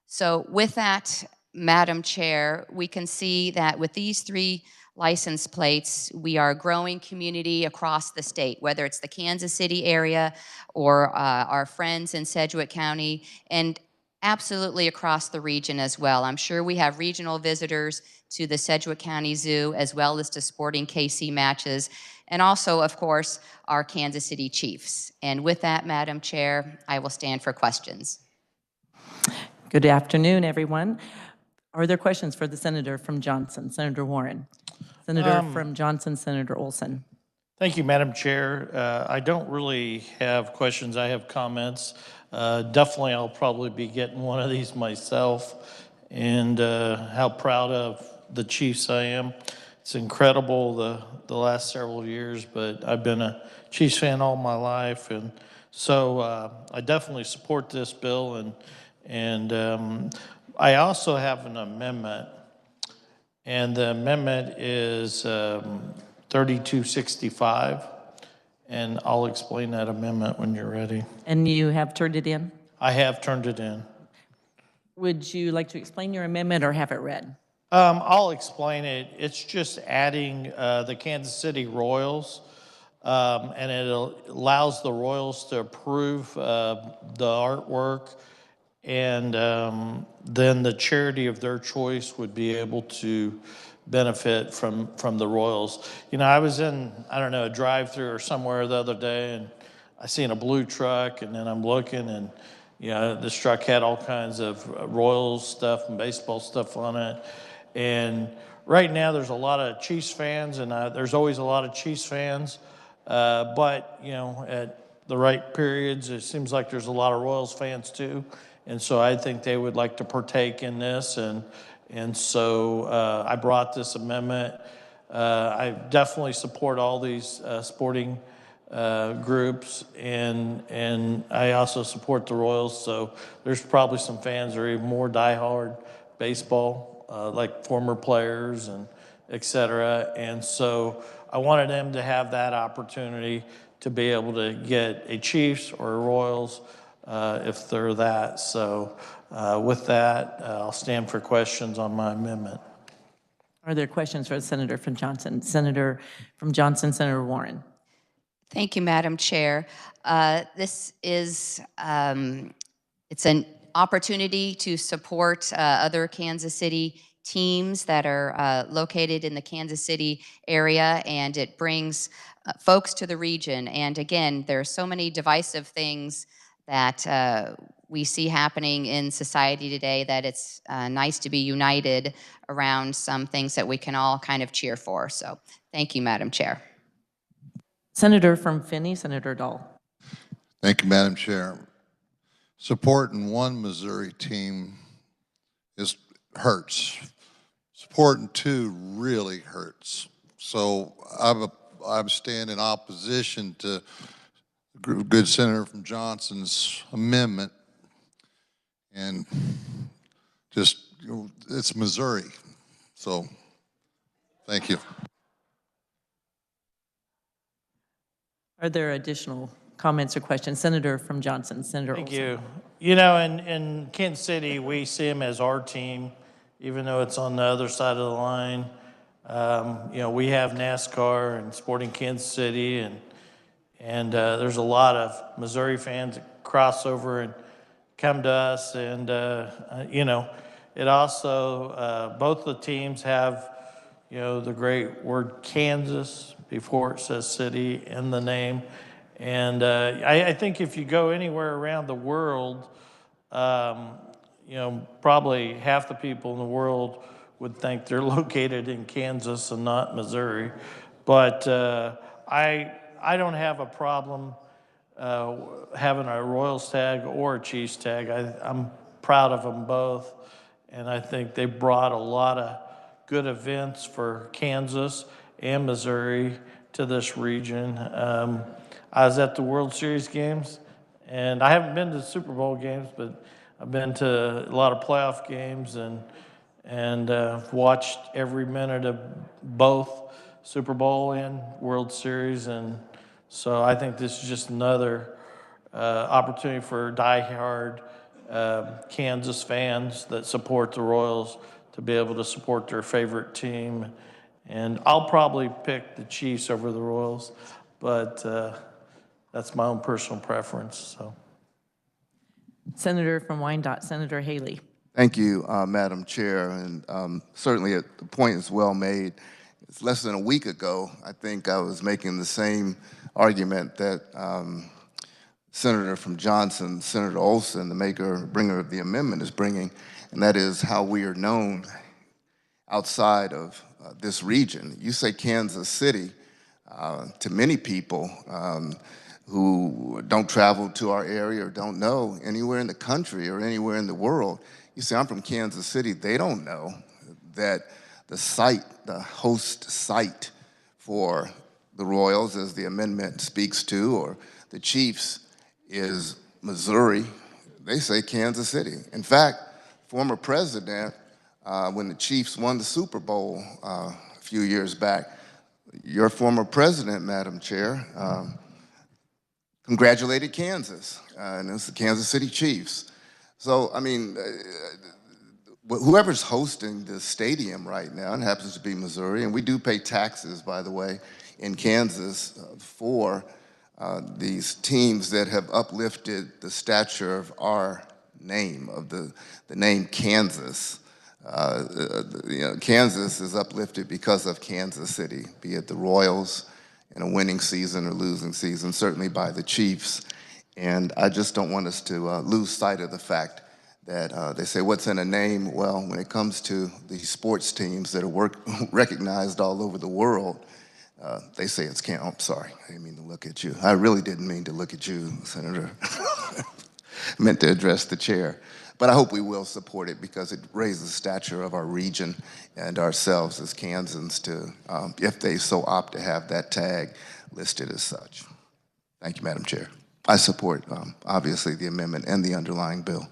So with that, Madam Chair, we can see that with these 3 license plates, we are a growing community across the state, whether it's the Kansas City area or our friends in Sedgwick County. And Absolutely across the region as well. I'm sure we have regional visitors to the Sedgwick County Zoo as well as to sporting KC matches, and also, of course, our Kansas City Chiefs. And with that, Madam Chair, I will stand for questions. Good afternoon, everyone. Are there questions for the senator from Johnson? Senator Warren. Senator from Johnson, Senator Olson. Thank you, Madam Chair. I don't really have questions. I have comments. Definitely, I'll probably be getting one of these myself, and how proud of the Chiefs I am. It's incredible the last several years, but I've been a Chiefs fan all my life, and so I definitely support this bill, and I also have an amendment, and the amendment is 3265, and I'll explain that amendment when you're ready. And you have turned it in? I have turned it in. Would you like to explain your amendment or have it read? I'll explain it. It's just adding the Kansas City Royals, and it allows the Royals to approve the artwork, and then the charity of their choice would be able to benefit from the Royals. You know, I was in, I don't know, a drive-through or somewhere the other day, and I seen a blue truck, and then I'm looking, and you know, this truck had all kinds of Royals stuff and baseball stuff on it. And right now there's a lot of Chiefs fans, and there's always a lot of Chiefs fans, but you know, at the right periods, it seems like there's a lot of Royals fans too. And so I think they would like to partake in this, and so I brought this amendment. I definitely support all these sporting groups, and I also support the Royals. So there's probably some fans that are even more diehard baseball, like former players and et cetera. And so I wanted them to have that opportunity to be able to get a Chiefs or a Royals if they're that. So with that, I'll stand for questions on my amendment. Are there questions for the senator from Johnson? Senator from Johnson, Senator Warren. Thank you, Madam Chair. This is, it's an opportunity to support other Kansas City teams that are located in the Kansas City area, and it brings folks to the region. And again, there are so many divisive things that we see happening in society today that it's nice to be united around some things that we can all kind of cheer for. So thank you, Madam Chair. Senator from Finney, Senator Dahl. Thank you, Madam Chair. Supporting one Missouri team hurts. Supporting two really hurts. So I'm standing in opposition to good Senator from Johnson's amendment, and just, you know, it's Missouri. So thank you. Are there additional comments or questions? Senator from Johnson, Senator Thank Olson. you. You know, in Kansas City, we see them as our team, even though it's on the other side of the line. You know, we have NASCAR and Sporting Kansas City, and there's a lot of Missouri fans that cross over and come to us. And, you know, it also, both the teams have, you know, the great word Kansas before it says city in the name. And I think if you go anywhere around the world, you know, probably half the people in the world would think they're located in Kansas and not Missouri. But I don't have a problem having a Royals tag or a Chiefs tag. I'm proud of them both, and I think they brought a lot of good events for Kansas and Missouri to this region. I was at the World Series games, and I haven't been to the Super Bowl games, but I've been to a lot of playoff games and watched every minute of both Super Bowl and World Series. And so I think this is just another opportunity for diehard Kansas fans that support the Royals to be able to support their favorite team. And I'll probably pick the Chiefs over the Royals, but that's my own personal preference. So, Senator from Wyandotte, Senator Haley. Thank you, Madam Chair, and certainly the point is well made. It's less than a week ago, I think I was making the same argument that Senator from Johnson, Senator Olson, the bringer of the amendment, is bringing, and that is how we are known outside of this region. You say Kansas City, to many people who don't travel to our area or don't know anywhere in the country or anywhere in the world, you say, I'm from Kansas City. They don't know that the site, the host site for the Royals, as the amendment speaks to, or the Chiefs, is Missouri. They say Kansas City. In fact, former president, when the Chiefs won the Super Bowl a few years back, your former president, Madam Chair, congratulated Kansas, and it was the Kansas City Chiefs. So, I mean, whoever's hosting this stadium right now, and it happens to be Missouri, and we do pay taxes, by the way, in Kansas for these teams that have uplifted the stature of our name, of the name Kansas. Kansas is uplifted because of Kansas City, be it the Royals in a winning season or losing season, certainly by the Chiefs. And I just don't want us to lose sight of the fact that they say, what's in a name? Well, when it comes to these sports teams that are recognized all over the world, they say it's Kansas. I'm sorry, I didn't mean to look at you. I really didn't mean to look at you, Senator. I meant to address the chair. But I hope we will support it because it raises the stature of our region and ourselves as Kansans to, if they so opt to have that tag listed as such. Thank you, Madam Chair. I support, obviously, the amendment and the underlying bill.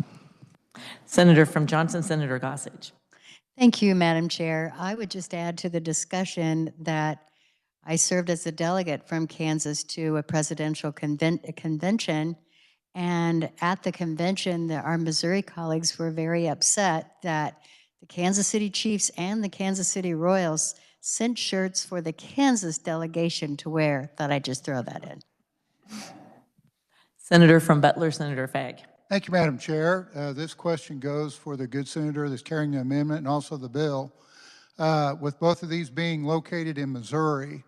Senator from Johnson, Senator Gossage. Thank you, Madam Chair. I would just add to the discussion that I served as a delegate from Kansas to a presidential convention. And at the convention, our Missouri colleagues were very upset that the Kansas City Chiefs and the Kansas City Royals sent shirts for the Kansas delegation to wear. Thought I'd just throw that in. Senator from Butler, Senator Fagg. Thank you, Madam Chair. This question goes for the good senator that's carrying the amendment and also the bill. With both of these being located in Missouri,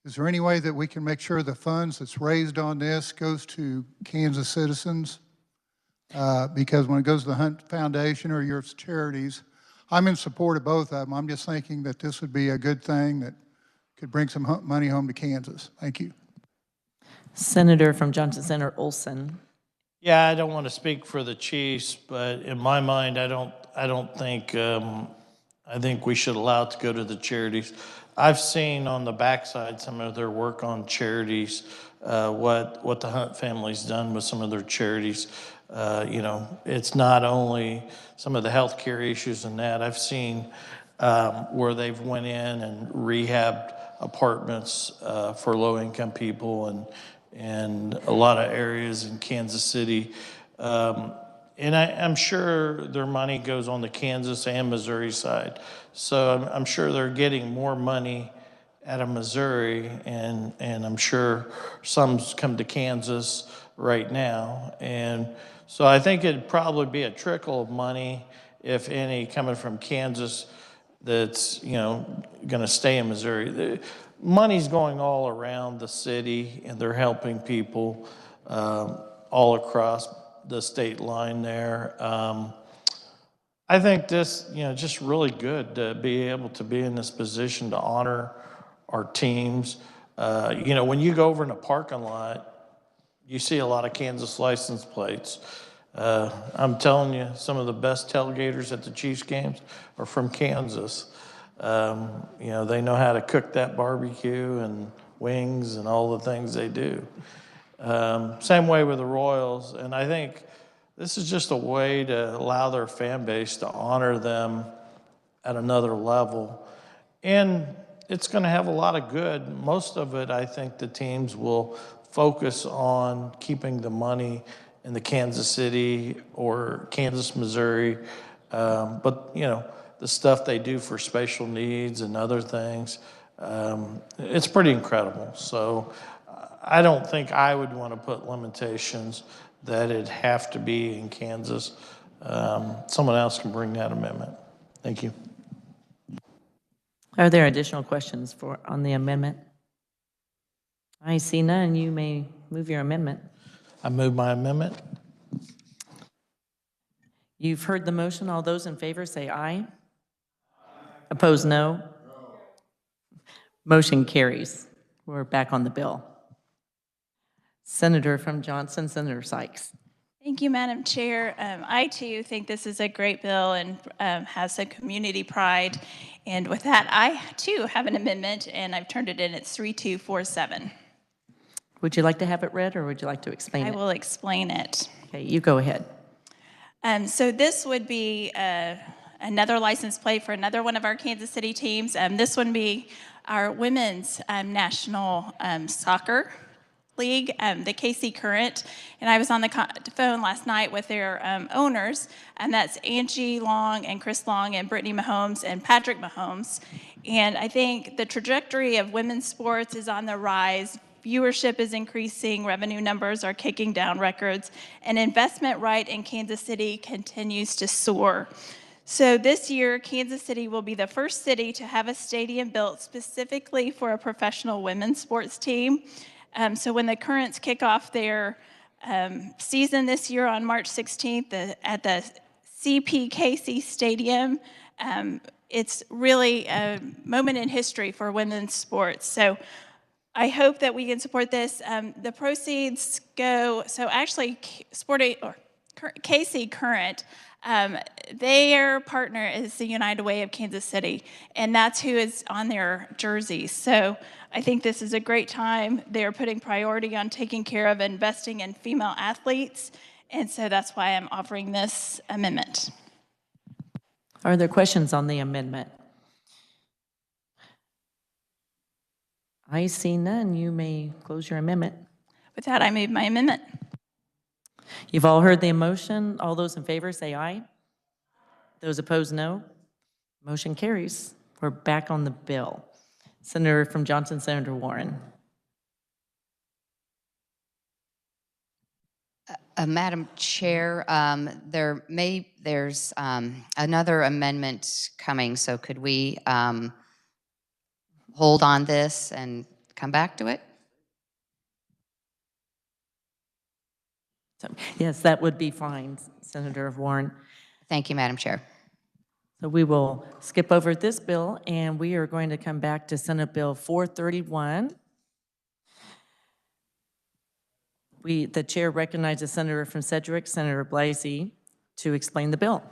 is there any way that we can make sure the funds that's raised on this goes to Kansas citizens? Because when it goes to the Hunt Foundation or your charities, I'm in support of both of them. I'm just thinking that this would be a good thing that could bring some money home to Kansas. Thank you. Senator from Johnson, Senator Olson. Yeah, I don't want to speak for the Chiefs, but in my mind, I think we should allow it to go to the charities. I've seen on the backside some of their work on charities, what the Hunt family's done with some of their charities. It's not only some of the healthcare issues and that. I've seen where they've went in and rehabbed apartments for low-income people and a lot of areas in Kansas City. And I'm sure their money goes on the Kansas and Missouri side. So I'm sure they're getting more money out of Missouri, and I'm sure some's come to Kansas right now. And so I think it'd probably be a trickle of money, if any, coming from Kansas that's, going to stay in Missouri. The money's going all around the city, and they're helping people all across the state line there. I think this, just really good to be able to be in this position to honor our teams. When you go over in a parking lot, you see a lot of Kansas license plates. I'm telling you, some of the best tailgaters at the Chiefs games are from Kansas. They know how to cook that barbecue and wings and all the things they do. Same way with the Royals, and I think this is just a way to allow their fan base to honor them at another level. And it's going to have a lot of good. Most of it, I think the teams will focus on keeping the money in the Kansas City or Kansas, Missouri. But, the stuff they do for special needs and other things, it's pretty incredible. So I don't think I would want to put limitations, that it have to be in Kansas. Someone else can bring that amendment. Thank you. Are there additional questions on the amendment? I see none. You may move your amendment. I move my amendment. You've heard the motion. All those in favor say aye. Opposed, no. Motion carries. We're back on the bill. Senator from Johnson, Senator Sykes. Thank you, Madam Chair. I too think this is a great bill and has some community pride. And with that, I too have an amendment, and I've turned it in. It's 3247. Would you like to have it read, or would you like to explain it? I will explain it. Okay, you go ahead. So this would be another license plate for another one of our Kansas City teams. This would be our women's national soccer league, the KC Current. And I was on the phone last night with their owners, and that's Angie Long and Chris Long and Brittany Mahomes and Patrick Mahomes. And I think the trajectory of women's sports is on the rise. Viewership is increasing, revenue numbers are kicking down records, and investment right in Kansas City continues to soar. So this year, Kansas City will be the first city to have a stadium built specifically for a professional women's sports team. So when the Currents kick off their season this year on March 16th at the CPKC Stadium, it's really a moment in history for women's sports. So I hope that we can support this. The proceeds go, so actually KC Current, their partner is the United Way of Kansas City, and that's who is on their jerseys. So I think this is a great time. They're putting priority on taking care of investing in female athletes, and so that's why I'm offering this amendment. Are there questions on the amendment? I see none. You may close your amendment. With that, I move my amendment. You've all heard the motion. All those in favor say aye. Those opposed, no. Motion carries. We're back on the bill. Senator from Johnson, Senator Warren. Madam Chair, there's another amendment coming, so could we hold on this and come back to it? Yes, that would be fine, Senator Warren. Thank you, Madam Chair. So we will skip over this bill, and we are going to come back to Senate Bill 431. The chair recognizes Senator from Sedgwick, Senator Blasey, to explain the bill.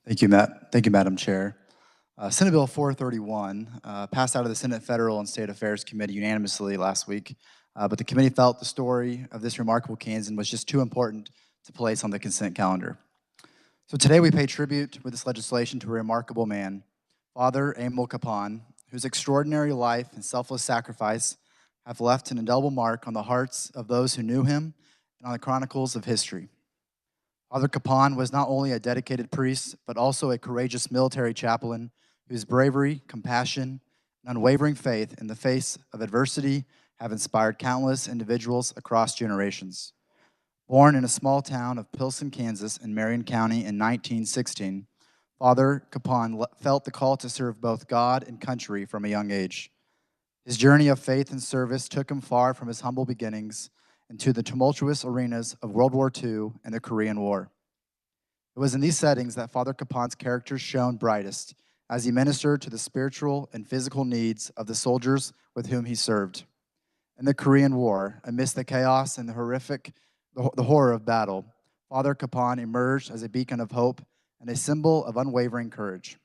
Thank you, Madam Chair. Senate Bill 431 passed out of the Senate Federal and State Affairs Committee unanimously last week, but the committee felt the story of this remarkable Kansan was just too important to place on the consent calendar. So today we pay tribute with this legislation to a remarkable man, Father Emil Capon, whose extraordinary life and selfless sacrifice have left an indelible mark on the hearts of those who knew him and on the chronicles of history. Father Capon was not only a dedicated priest, but also a courageous military chaplain whose bravery, compassion, and unwavering faith in the face of adversity have inspired countless individuals across generations. Born in a small town of Pilsen, Kansas in Marion County in 1916, Father Capon felt the call to serve both God and country from a young age. His journey of faith and service took him far from his humble beginnings into the tumultuous arenas of World War II and the Korean War. It was in these settings that Father Capon's character shone brightest as he ministered to the spiritual and physical needs of the soldiers with whom he served. In the Korean War, amidst the chaos and the horror of battle, Father Capon emerged as a beacon of hope and a symbol of unwavering courage.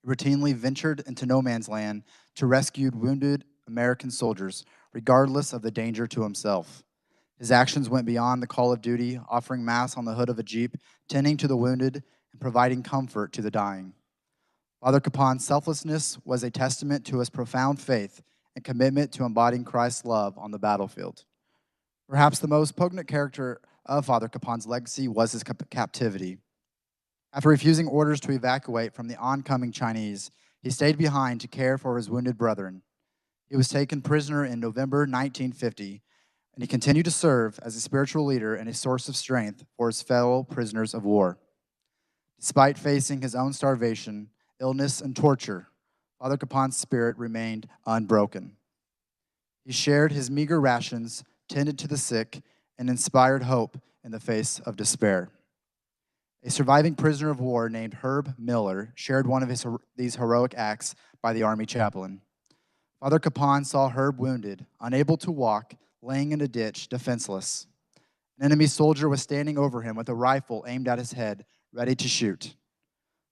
He routinely ventured into no man's land to rescue wounded American soldiers, regardless of the danger to himself. His actions went beyond the call of duty, offering Mass on the hood of a Jeep, tending to the wounded, and providing comfort to the dying. Father Capon's selflessness was a testament to his profound faith and commitment to embodying Christ's love on the battlefield. Perhaps the most poignant character of Father Capon's legacy was his captivity. After refusing orders to evacuate from the oncoming Chinese, he stayed behind to care for his wounded brethren. He was taken prisoner in November 1950 and he continued to serve as a spiritual leader and a source of strength for his fellow prisoners of war. Despite facing his own starvation, illness, and torture, Father Capon's spirit remained unbroken. He shared his meager rations, tended to the sick, and inspired hope in the face of despair. A surviving prisoner of war named Herb Miller shared one of these heroic acts by the Army chaplain. Father Capon saw Herb wounded, unable to walk, laying in a ditch, defenseless. An enemy soldier was standing over him with a rifle aimed at his head, ready to shoot.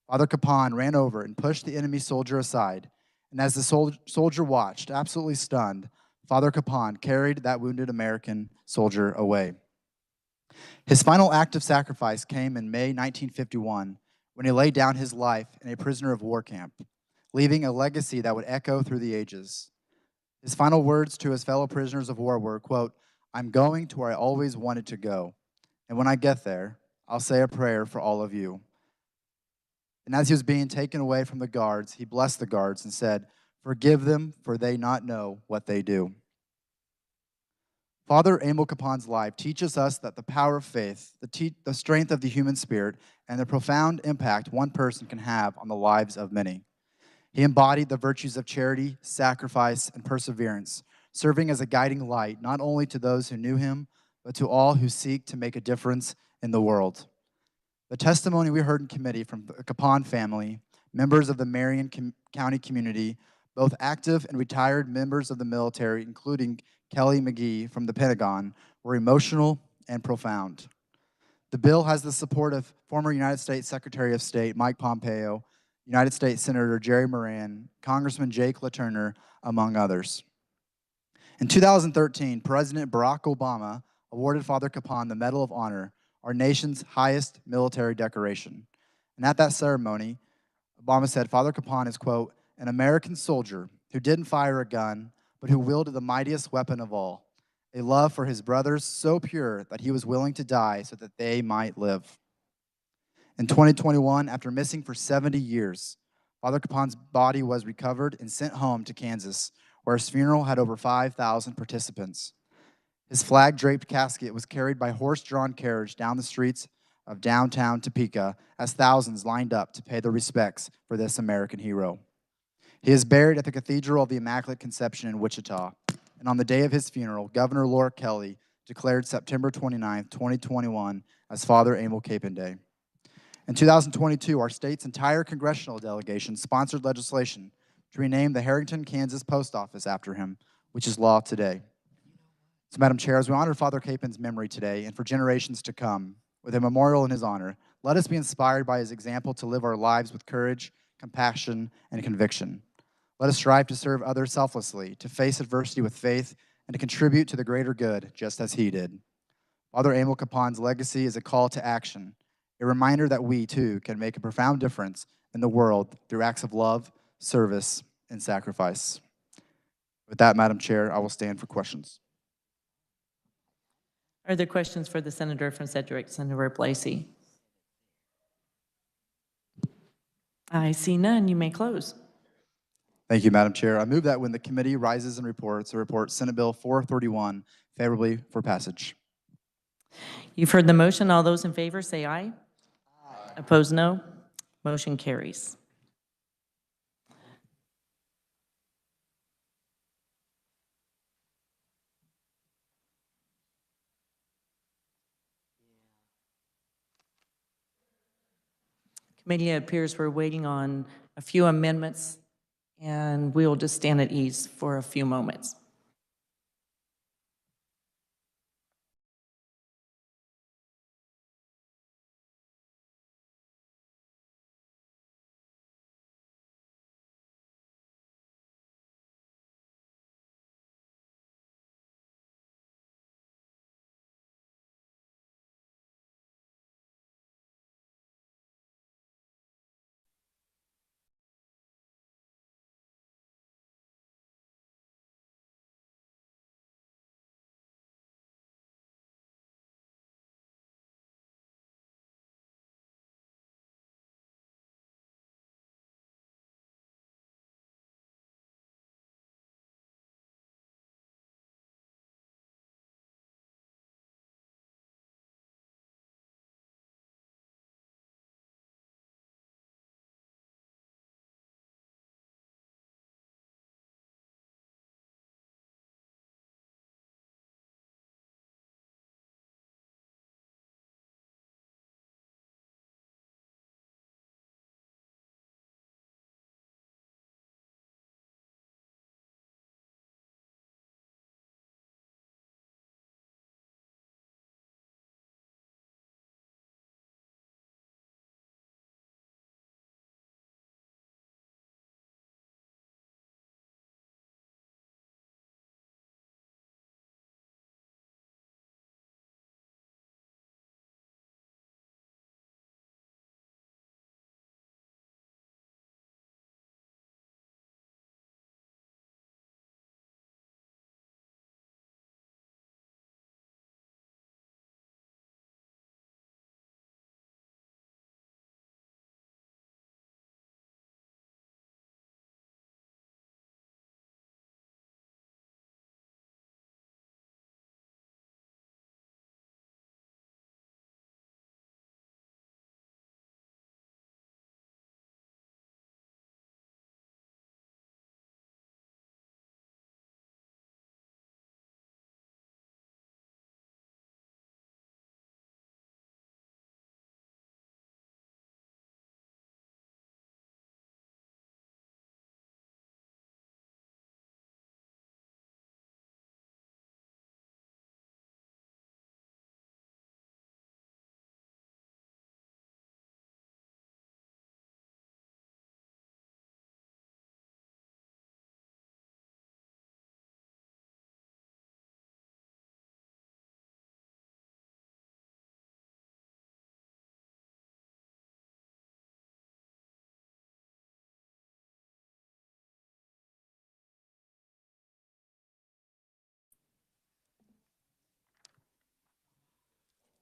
Father Capon ran over and pushed the enemy soldier aside, and as the soldier watched, absolutely stunned, Father Capon carried that wounded American soldier away. His final act of sacrifice came in May 1951 when he laid down his life in a prisoner of war camp, leaving a legacy that would echo through the ages. His final words to his fellow prisoners of war were, quote, "I'm going to where I always wanted to go, and when I get there, I'll say a prayer for all of you." And as he was being taken away from the guards, he blessed the guards and said, "Forgive them, for they not know what they do." Father Emil Capon's life teaches us that the power of faith, the strength of the human spirit, and the profound impact one person can have on the lives of many. He embodied the virtues of charity, sacrifice, and perseverance, serving as a guiding light not only to those who knew him, but to all who seek to make a difference in the world. The testimony we heard in committee from the Capon family, members of the Marion County community, both active and retired members of the military, including Kelly McGee from the Pentagon, were emotional and profound. The bill has the support of former United States Secretary of State Mike Pompeo, United States Senator Jerry Moran, Congressman Jake LaTurner, among others. In 2013, President Barack Obama awarded Father Capon the Medal of Honor, our nation's highest military decoration. And at that ceremony, Obama said Father Capon is, quote, "an American soldier who didn't fire a gun, but who wielded the mightiest weapon of all, a love for his brothers so pure that he was willing to die so that they might live." In 2021, after missing for 70 years, Father Capon's body was recovered and sent home to Kansas, where his funeral had over 5,000 participants. His flag-draped casket was carried by horse-drawn carriage down the streets of downtown Topeka as thousands lined up to pay their respects for this American hero. He is buried at the Cathedral of the Immaculate Conception in Wichita, and on the day of his funeral, Governor Laura Kelly declared September 29, 2021 as Father Emil Capon Day. In 2022, our state's entire congressional delegation sponsored legislation to rename the Harrington, Kansas post office after him, which is law today. So, Madam Chair, as we honor Father Capon's memory today and for generations to come, with a memorial in his honor, let us be inspired by his example to live our lives with courage, compassion, and conviction. Let us strive to serve others selflessly, to face adversity with faith, and to contribute to the greater good, just as he did. Father Emil Capon's legacy is a call to action, a reminder that we, too, can make a profound difference in the world through acts of love, service, and sacrifice. With that, Madam Chair, I will stand for questions. Are there questions for the senator from Sedgwick, Senator Blasey? I see none. You may close. Thank you, Madam Chair. I move that when the committee rises and reports, the report Senate Bill 431 favorably for passage. You've heard the motion. All those in favor say aye. Aye. Opposed, no. Motion carries. Committee, it appears we're waiting on a few amendments, and we will just stand at ease for a few moments.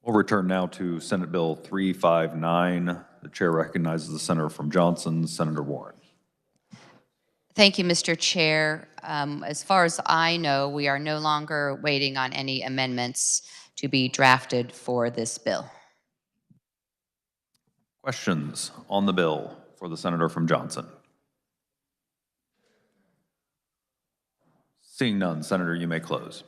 We'll return now to Senate Bill 359. The chair recognizes the senator from Johnson, Senator Warren. Thank you, Mr. Chair. As far as I know, we are no longer waiting on any amendments to be drafted for this bill. Questions on the bill for the senator from Johnson? Seeing none, Senator, you may close.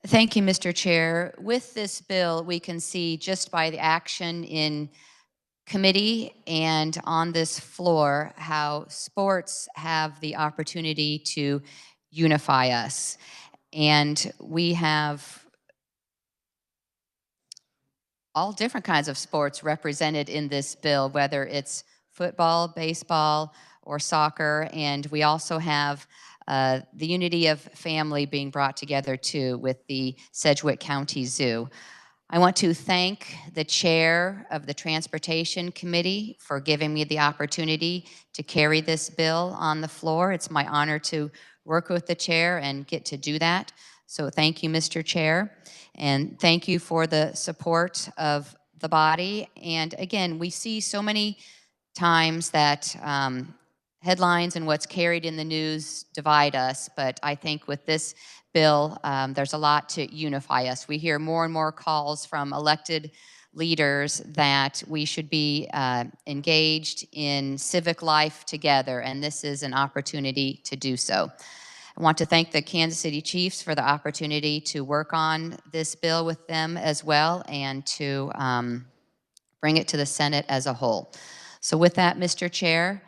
Thank you, Mr. Chair. With this bill, we can see just by the action in committee and on this floor how sports have the opportunity to unify us. And we have all different kinds of sports represented in this bill, whether it's football, baseball, or soccer. And we also have the unity of family being brought together too with the Sedgwick County Zoo. I want to thank the chair of the Transportation Committee for giving me the opportunity to carry this bill on the floor. It's my honor to work with the chair and get to do that. So thank you, Mr. Chair. And thank you for the support of the body. And again, we see so many times that headlines and what's carried in the news divide us, but I think with this bill, there's a lot to unify us. We hear more and more calls from elected leaders that we should be engaged in civic life together, and this is an opportunity to do so. I want to thank the Kansas City Chiefs for the opportunity to work on this bill with them as well and to bring it to the Senate as a whole. So with that, Mr. Chair,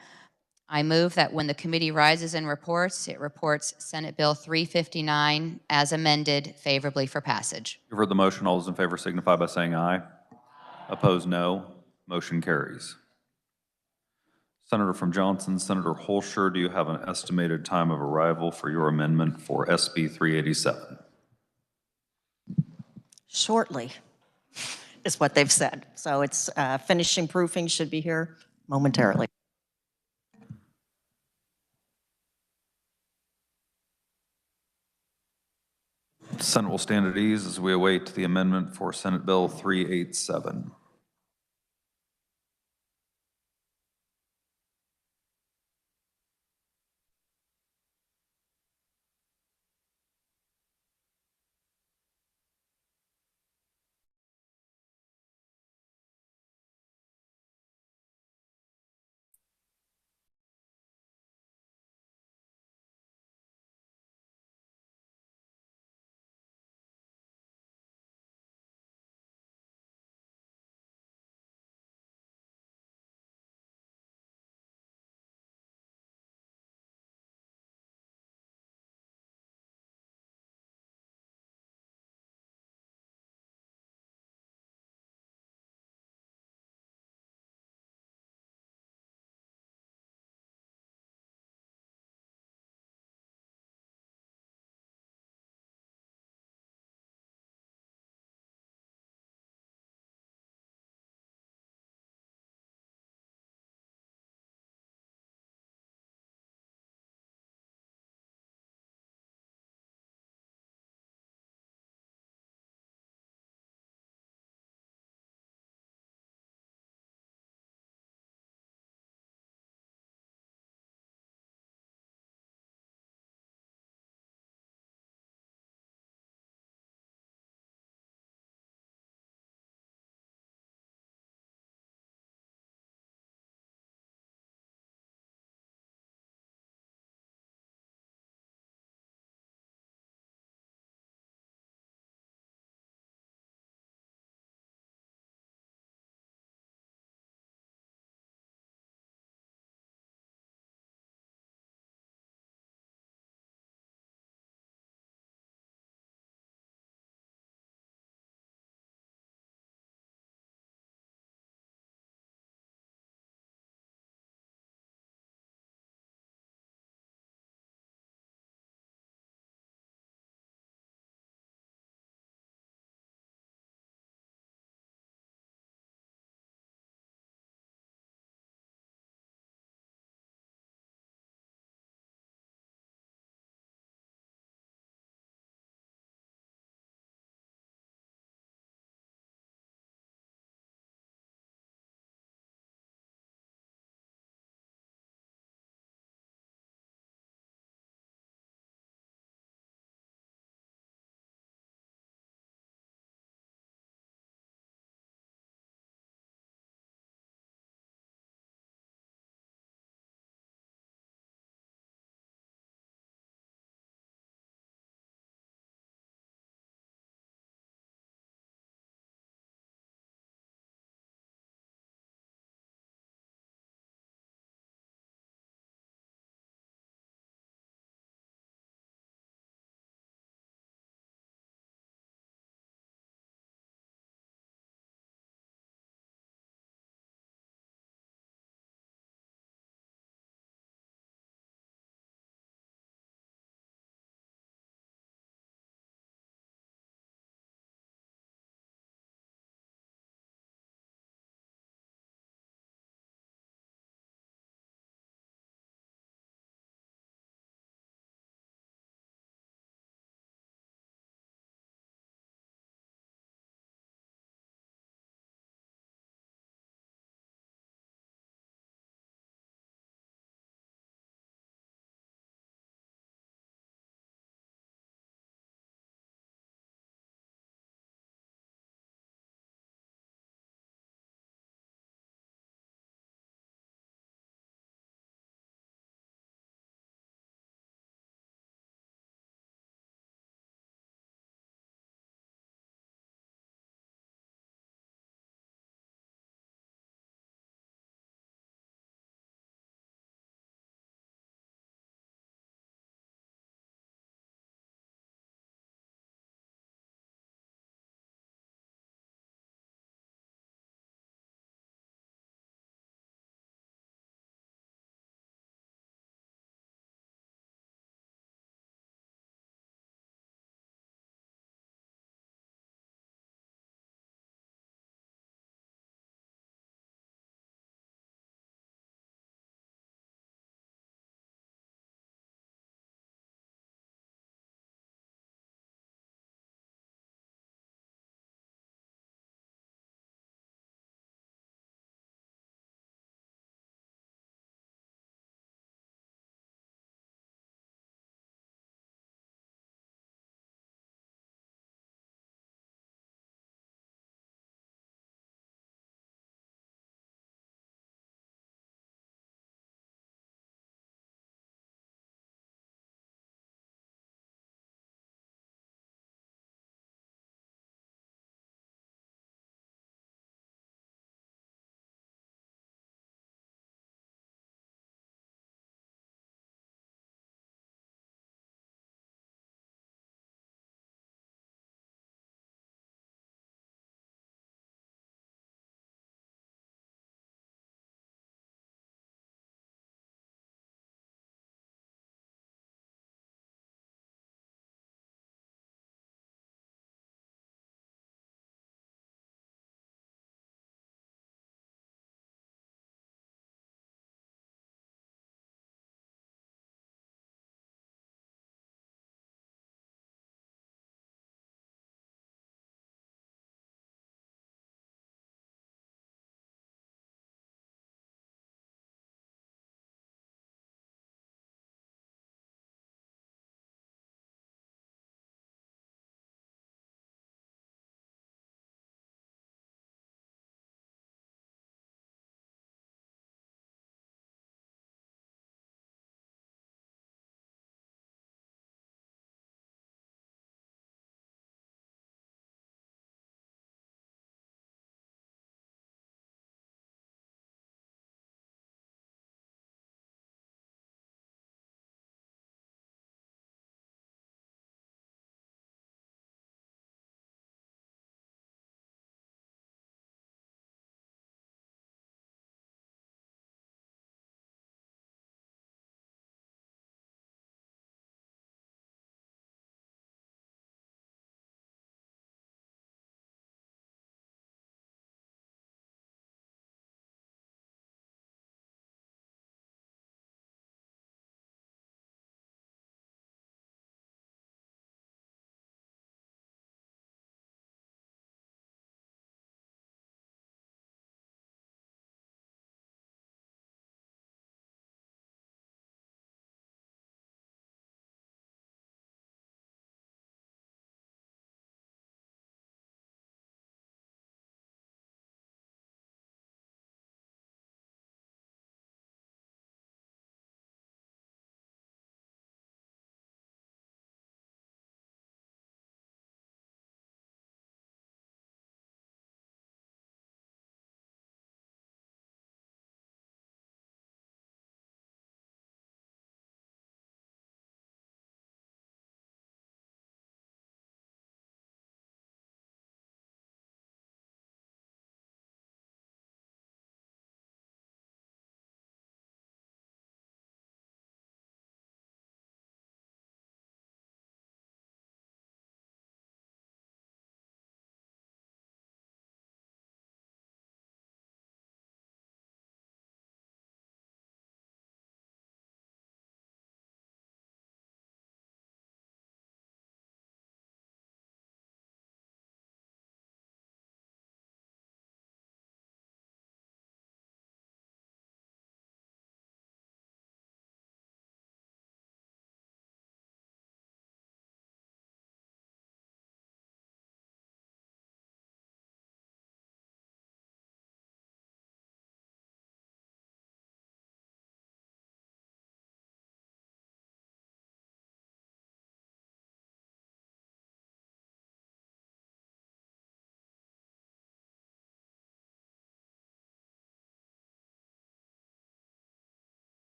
I move that when the committee rises and reports, it reports Senate Bill 359 as amended favorably for passage. You've heard the motion. All those in favor signify by saying aye. Opposed, no. Motion carries. Senator from Johnson, Senator Holscher, do you have an estimated time of arrival for your amendment for SB 387? Shortly is what they've said. So it's finishing proofing should be here momentarily. The Senate will stand at ease as we await the amendment for Senate Bill 387.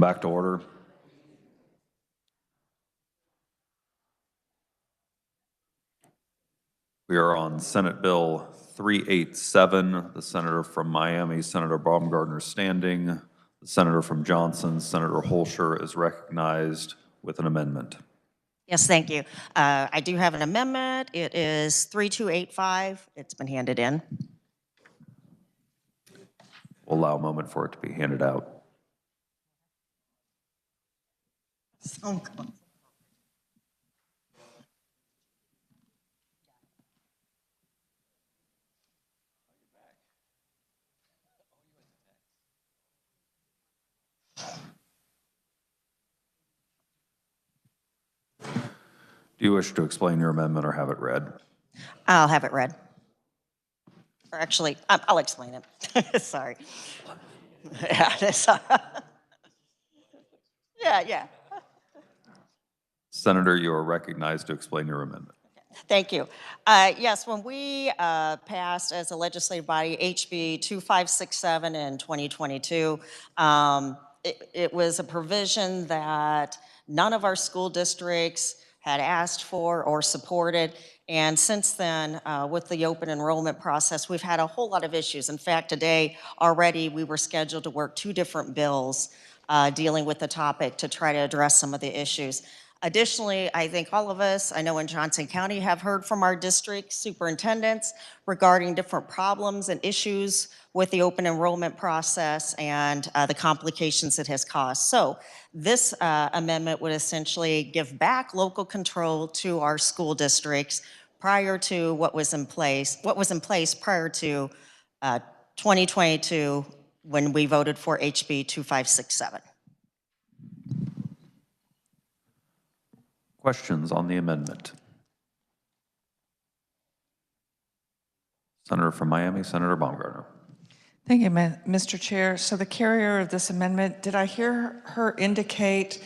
back to order. We are on Senate Bill 387. The senator from Miami, Senator Baumgardner, standing. The senator from Johnson, Senator Holscher, is recognized with an amendment. Yes, thank you. I do have an amendment. It is 3285. It's been handed in. We'll allow a moment for it to be handed out. So close. Do you wish to explain your amendment or have it read? I'll have it read. Or actually, I'll explain it. Sorry. Yeah. Senator, you are recognized to explain your amendment. Thank you. Yes, when we passed as a legislative body HB 2567 in 2022, it was a provision that none of our school districts had asked for or supported. And since then, with the open enrollment process, we've had a whole lot of issues. In fact, today already we were scheduled to work 2 different bills dealing with the topic to try to address some of the issues. Additionally, I think all of us, I know in Johnson County, have heard from our district superintendents regarding different problems and issues with the open enrollment process and the complications it has caused. So this amendment would essentially give back local control to our school districts prior to what was in place prior to 2022 when we voted for HB 2567. Questions on the amendment? Senator from Miami, Senator Baumgardner. Thank you, Mr. Chair. So the carrier of this amendment, did I hear her indicate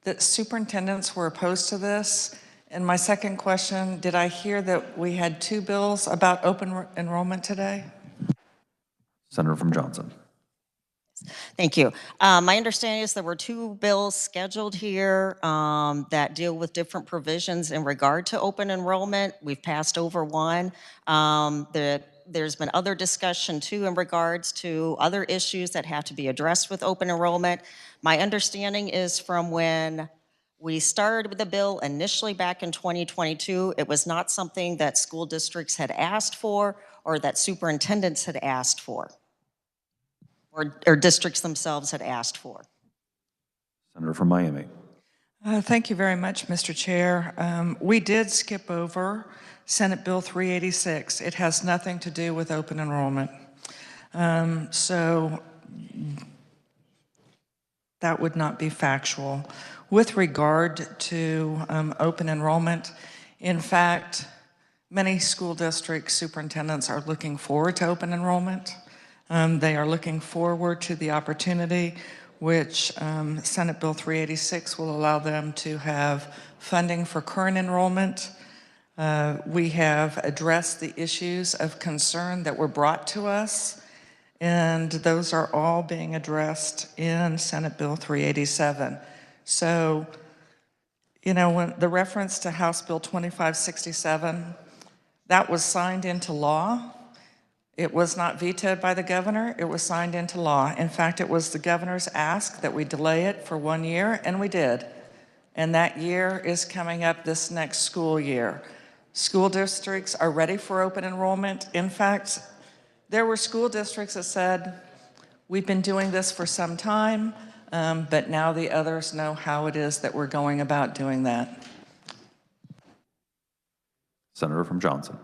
that superintendents were opposed to this? And my second question, did I hear that we had 2 bills about open enrollment today? Senator from Johnson. Thank you. My understanding is there were 2 bills scheduled here that deal with different provisions in regard to open enrollment. We've passed over one. There's been other discussion too in regards to other issues that have to be addressed with open enrollment. My understanding is from when we started with the bill initially back in 2022, it was not something that school districts had asked for or that superintendents had asked for. Or districts themselves had asked for. Senator from Miami. Thank you very much, Mr. Chair. We did skip over Senate Bill 386. It has nothing to do with open enrollment. So that would not be factual. With regard to open enrollment, in fact, many school district superintendents are looking forward to open enrollment. They are looking forward to the opportunity which Senate Bill 386 will allow them to have funding for current enrollment. We have addressed the issues of concern that were brought to us, and those are all being addressed in Senate Bill 387. So, you know, when the reference to House Bill 2567, that was signed into law. It was not vetoed by the governor, it was signed into law. In fact, it was the governor's ask that we delay it for 1 year, and we did. And that year is coming up this next school year. School districts are ready for open enrollment. In fact, there were school districts that said, we've been doing this for some time, but now the others know how it is that we're going about doing that. Senator from Johnson.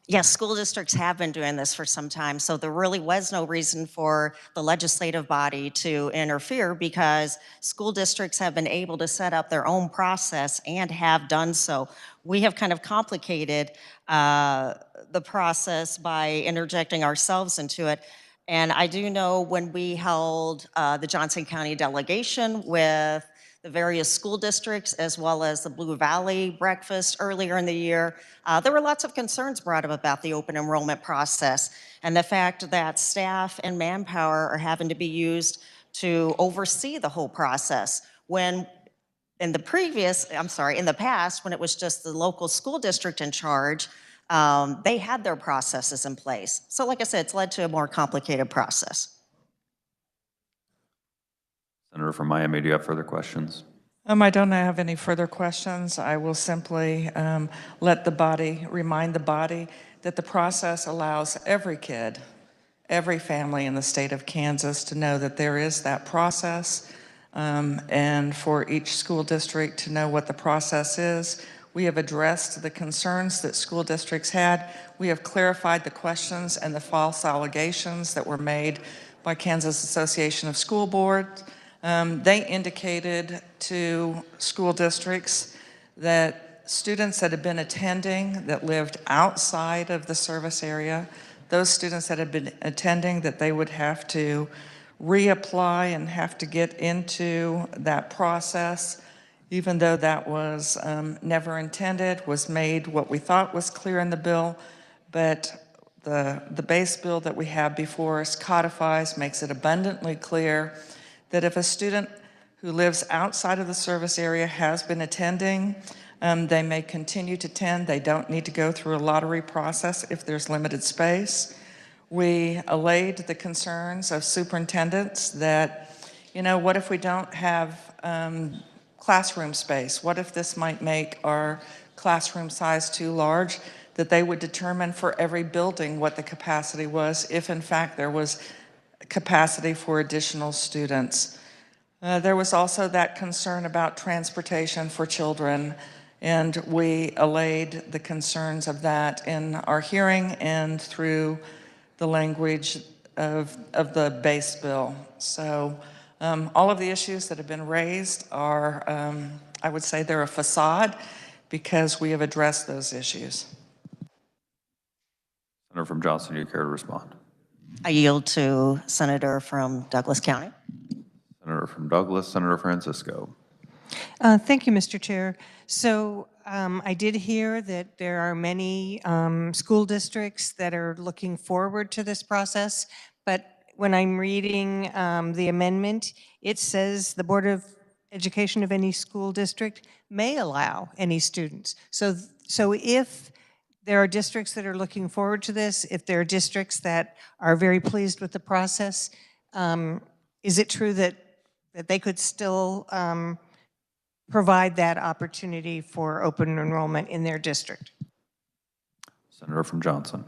Yes, school districts have been doing this for some time, so there really was no reason for the legislative body to interfere because school districts have been able to set up their own process and have done so. We have kind of complicated the process by interjecting ourselves into it. And I do know when we held the Johnson County delegation with the various school districts, as well as the Blue Valley breakfast earlier in the year, there were lots of concerns brought up about the open enrollment process and the fact that staff and manpower are having to be used to oversee the whole process. When in the past, when it was just the local school district in charge, they had their processes in place. So like I said, it's led to a more complicated process. Senator from Miami, do you have further questions? I don't have any further questions. I will simply remind the body that the process allows every kid, every family in the state of Kansas to know that there is that process, and for each school district to know what the process is. We have addressed the concerns that school districts had. We have clarified the questions and the false allegations that were made by Kansas Association of School Boards. They indicated to school districts that students that had been attending that lived outside of the service area, those students that had been attending, that they would have to reapply and have to get into that process, even though that was never intended, was made what we thought was clear in the bill. But the base bill that we have before us codifies, makes it abundantly clear that if a student who lives outside of the service area has been attending, they may continue to attend. They don't need to go through a lottery process if there's limited space. We allayed the concerns of superintendents that, what if we don't have classroom space? What if this might make our classroom size too large? That they would determine for every building what the capacity was, if in fact there was capacity for additional students. There was also that concern about transportation for children, and we allayed the concerns of that in our hearing and through the language of the base bill. So all of the issues that have been raised are, I would say they're a facade because we have addressed those issues. Senator from Johnson, do you care to respond? I yield to Senator from Douglas County. Senator from Douglas, Senator Francisco. Thank you, Mr. Chair. So I did hear that there are many school districts that are looking forward to this process, but when I'm reading the amendment, it says the Board of Education of any school district may allow any students. So if there are districts that are looking forward to this, if there are districts that are very pleased with the process, is it true that they could still provide that opportunity for open enrollment in their district? Senator from Johnson.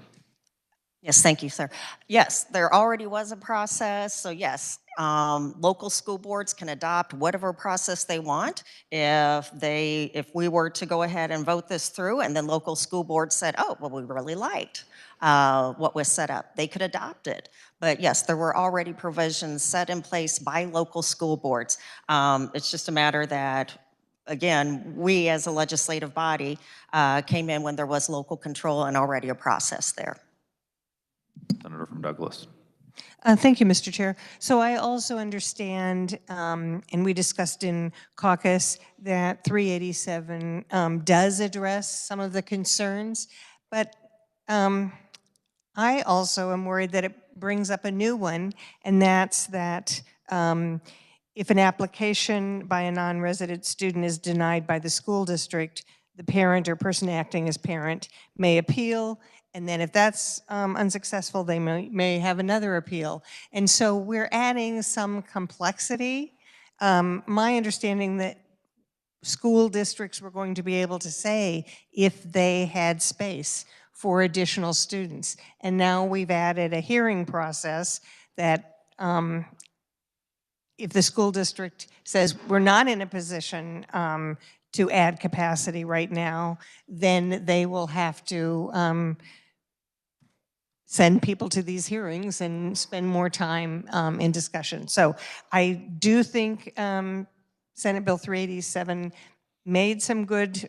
Yes, thank you, sir. Yes, there already was a process, so yes, local school boards can adopt whatever process they want. If we were to go ahead and vote this through and then local school boards said, oh, well, we really liked what was set up, they could adopt it. But yes, there were already provisions set in place by local school boards. It's just a matter that, again, we as a legislative body came in when there was local control and already a process there. Senator from Douglas. Thank you, Mr. Chair. So I also understand, and we discussed in caucus, that 387 does address some of the concerns, but I also am worried that it brings up a new one, and that's that if an application by a non-resident student is denied by the school district, the parent or person acting as parent may appeal, and then if that's unsuccessful, they may have another appeal. And so we're adding some complexity. My understanding that school districts were going to be able to say if they had space for additional students. And now we've added a hearing process that if the school district says we're not in a position to add capacity right now, then they will have to send people to these hearings and spend more time in discussion. So I do think Senate Bill 387 made some good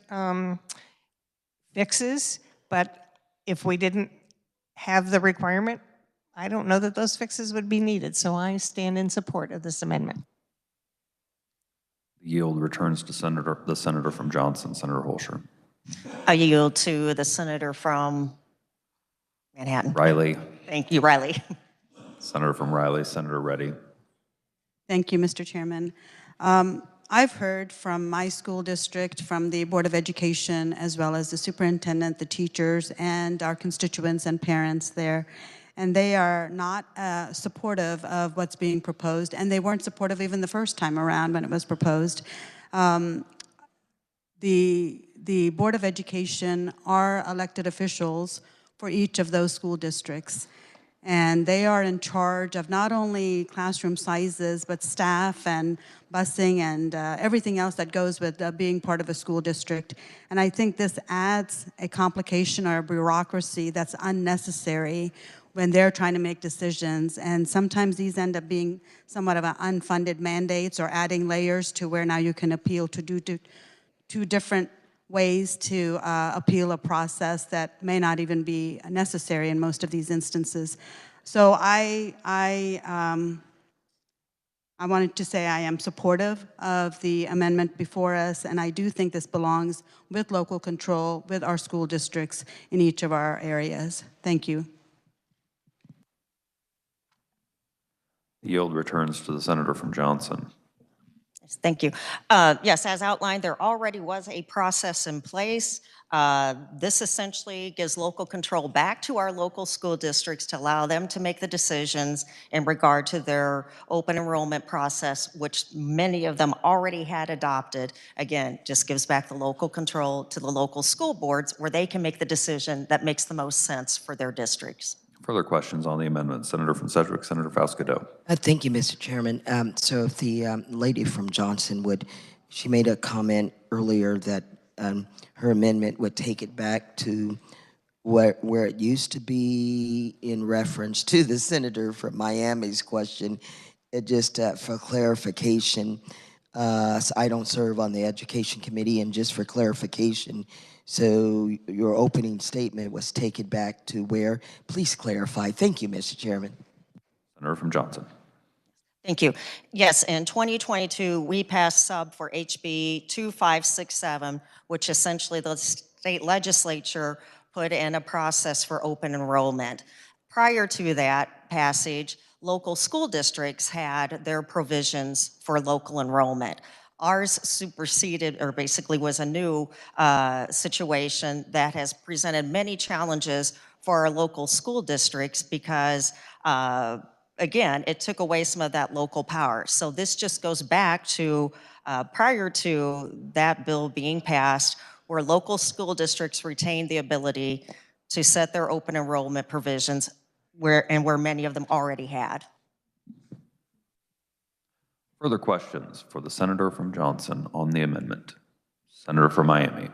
fixes, but if we didn't have the requirement, I don't know that those fixes would be needed. So I stand in support of this amendment. The yield returns to the senator from Johnson, Senator Holscher. I yield to the senator from Manhattan. Riley. Thank you, Riley. Senator from Riley, Senator Reddy. Thank you, Mr. Chairman. I've heard from my school district, from the Board of Education, as well as the superintendent, the teachers, and our constituents and parents there, and they are not supportive of what's being proposed, and they weren't supportive even the first time around when it was proposed. The Board of Education are elected officials for each of those school districts. And they are in charge of not only classroom sizes, but staff and busing and everything else that goes with being part of a school district. And I think this adds a complication or a bureaucracy that's unnecessary when they're trying to make decisions. And sometimes these end up being somewhat of an unfunded mandates or adding layers to where now you can appeal to two different ways to appeal a process that may not even be necessary in most of these instances. So I wanted to say I am supportive of the amendment before us, and I do think this belongs with local control, with our school districts in each of our areas. Thank you. The yield returns to the senator from Johnson. Thank you. Yes, as outlined, there already was a process in place. This essentially gives local control back to our local school districts to allow them to make the decisions in regard to their open enrollment process, which many of them already had adopted. Again, just gives back the local control to the local school boards where they can make the decision that makes the most sense for their districts. Further questions on the amendment? Senator from Sedgwick, Senator Fauske-Deau. Thank you, Mr. Chairman. So if the lady from Johnson she made a comment earlier that her amendment would take it back to where it used to be in reference to the senator from Miami's question. Just for clarification, so I don't serve on the Education Committee, and just for clarification, so your opening statement was taken back to where? Please clarify. Thank you, Mr. Chairman. Senator from Johnson. Thank you. Yes, in 2022, we passed sub for HB 2567, which essentially the state legislature put in a process for open enrollment. Prior to that passage, local school districts had their provisions for local enrollment. Ours superseded, or basically was a new situation that has presented many challenges for our local school districts because, again, it took away some of that local power. So this just goes back to prior to that bill being passed, where local school districts retained the ability to set their open enrollment provisions where many of them already had. Further questions for the senator from Johnson on the amendment? Senator from Miami.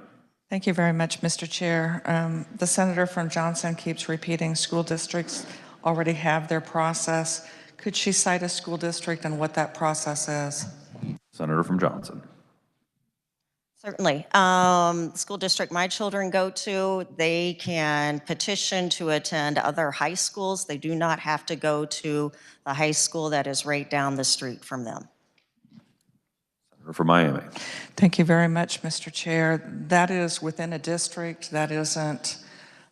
Thank you very much, Mr. Chair. The senator from Johnson keeps repeating school districts already have their process. Could she cite a school district and what that process is? Senator from Johnson. Certainly. School district my children go to, they can petition to attend other high schools. They do not have to go to the high school that is right down the street from them. Senator from Miami. Thank you very much, Mr. Chair. That is within a district. That isn't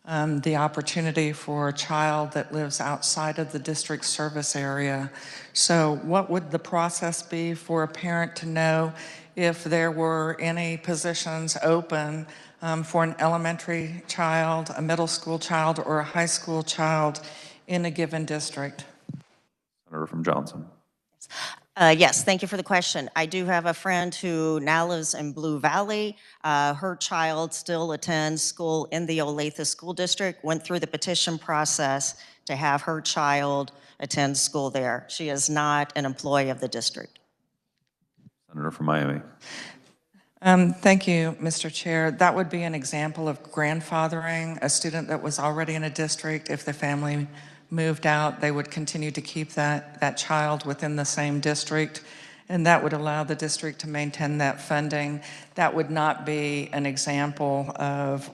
the opportunity for a child that lives outside of the district service area. So what would the process be for a parent to know if there were any positions open for an elementary child, a middle school child, or a high school child in a given district? Senator from Johnson. Yes, thank you for the question. I do have a friend who now lives in Blue Valley. Her child still attends school in the Olathe School District, went through the petition process to have her child attend school there. She is not an employee of the district. Senator from Miami. Thank you, Mr. Chair. That would be an example of grandfathering a student that was already in a district. If the family moved out, they would continue to keep that child within the same district, and that would allow the district to maintain that funding. That would not be an example of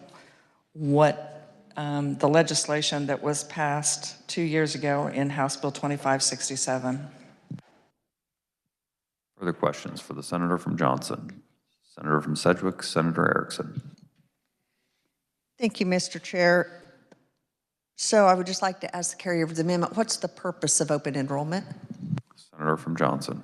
what the legislation that was passed 2 years ago in House Bill 2567. Further questions for the senator from Johnson? Senator from Sedgwick, Senator Erickson. Thank you, Mr. Chair. So I would just like to ask the carrier of the amendment, what's the purpose of open enrollment? Senator from Johnson.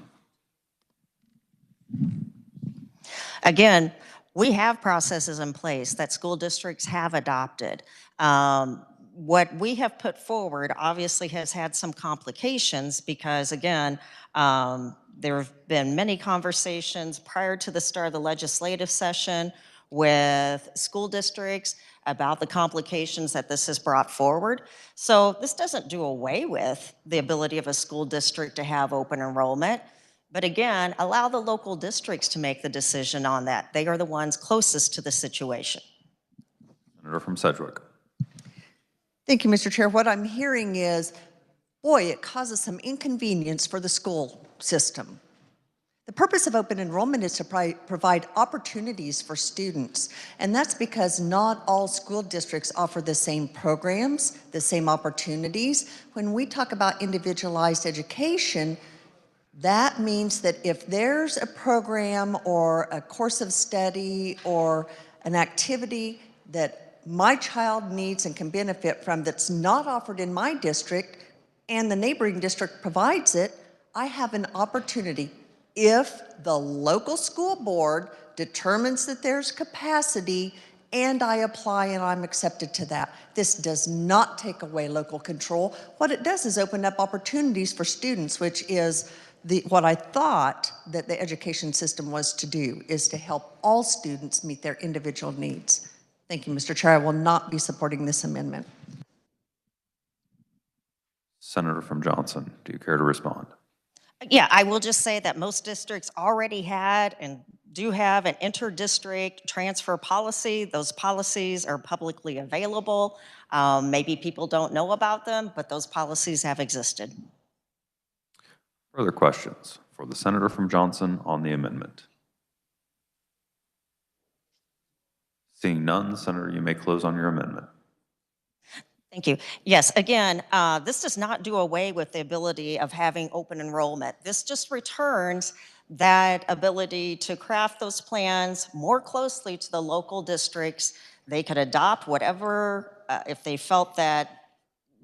Again, we have processes in place that school districts have adopted. What we have put forward obviously has had some complications because, again, there have been many conversations prior to the start of the legislative session with school districts about the complications that this has brought forward. So this doesn't do away with the ability of a school district to have open enrollment. But again, allow the local districts to make the decision on that. They are the ones closest to the situation. Senator from Sedgwick. Thank you, Mr. Chair. What I'm hearing is, boy, it causes some inconvenience for the school system. The purpose of open enrollment is to provide opportunities for students, and that's because not all school districts offer the same programs, the same opportunities. When we talk about individualized education, that means that if there's a program or a course of study or an activity that my child needs and can benefit from that's not offered in my district and the neighboring district provides it, I have an opportunity. If the local school board determines that there's capacity and I apply and I'm accepted to that. This does not take away local control. What it does is open up opportunities for students, which is what I thought that the education system was to do, is to help all students meet their individual needs. Thank you, Mr. Chair. I will not be supporting this amendment. Senator from Johnson, do you care to respond? Yeah, I will just say that most districts already had and do have an inter-district transfer policy. Those policies are publicly available. Maybe people don't know about them, but those policies have existed. Further questions for the senator from Johnson on the amendment? Seeing none, Senator, you may close on your amendment. Thank you. Yes, again, this does not do away with the ability of having open enrollment. This just returns that ability to craft those plans more closely to the local districts. They could adopt whatever, if they felt that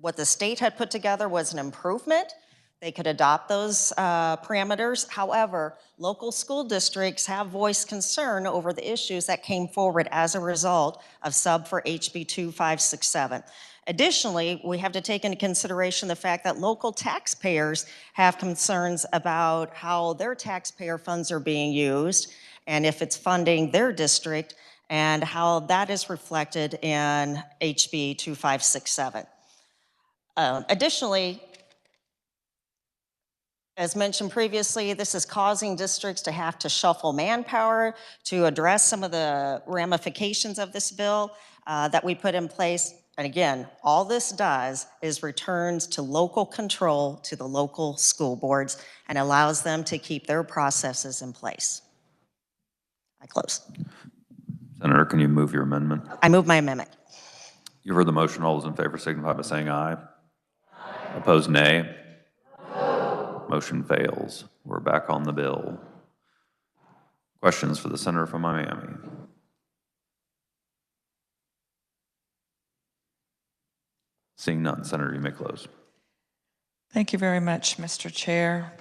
what the state had put together was an improvement, they could adopt those parameters. However, local school districts have voiced concern over the issues that came forward as a result of sub for HB 2567. Additionally, we have to take into consideration the fact that local taxpayers have concerns about how their taxpayer funds are being used and if it's funding their district and how that is reflected in HB 2567. Additionally, as mentioned previously, this is causing districts to have to shuffle manpower to address some of the ramifications of this bill that we put in place. And again, all this does is returns to local control to the local school boards and allows them to keep their processes in place. I close. Senator, can you move your amendment? I move my amendment. You've heard the motion. All those in favor signify by saying aye. Aye. Opposed, nay. No. Motion fails. We're back on the bill. Questions for the senator from Miami? Seeing none, Senator, you may close. Thank you very much, Mr. Chair.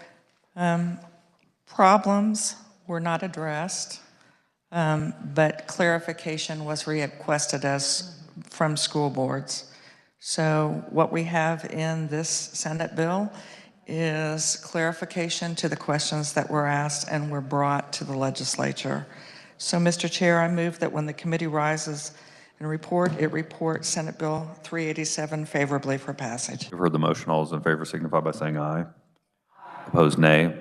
Problems were not addressed, but clarification was requested from school boards. So what we have in this Senate bill is clarification to the questions that were asked and were brought to the legislature. So, Mr. Chair, I move that when the committee rises and it reports Senate Bill 387 favorably for passage. You've heard the motion. All those in favor signify by saying aye. Opposed, nay.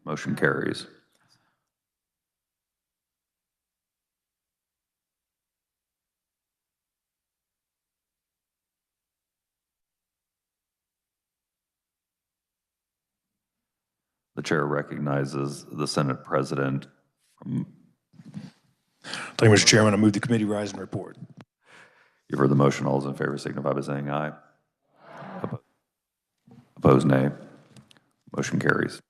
Motion carries. The chair recognizes the Senate President from... Thank you, Mr. Chairman. I move the committee rise and report. You've heard the motion. All those in favor signify by saying aye. Opposed, nay. Motion carries.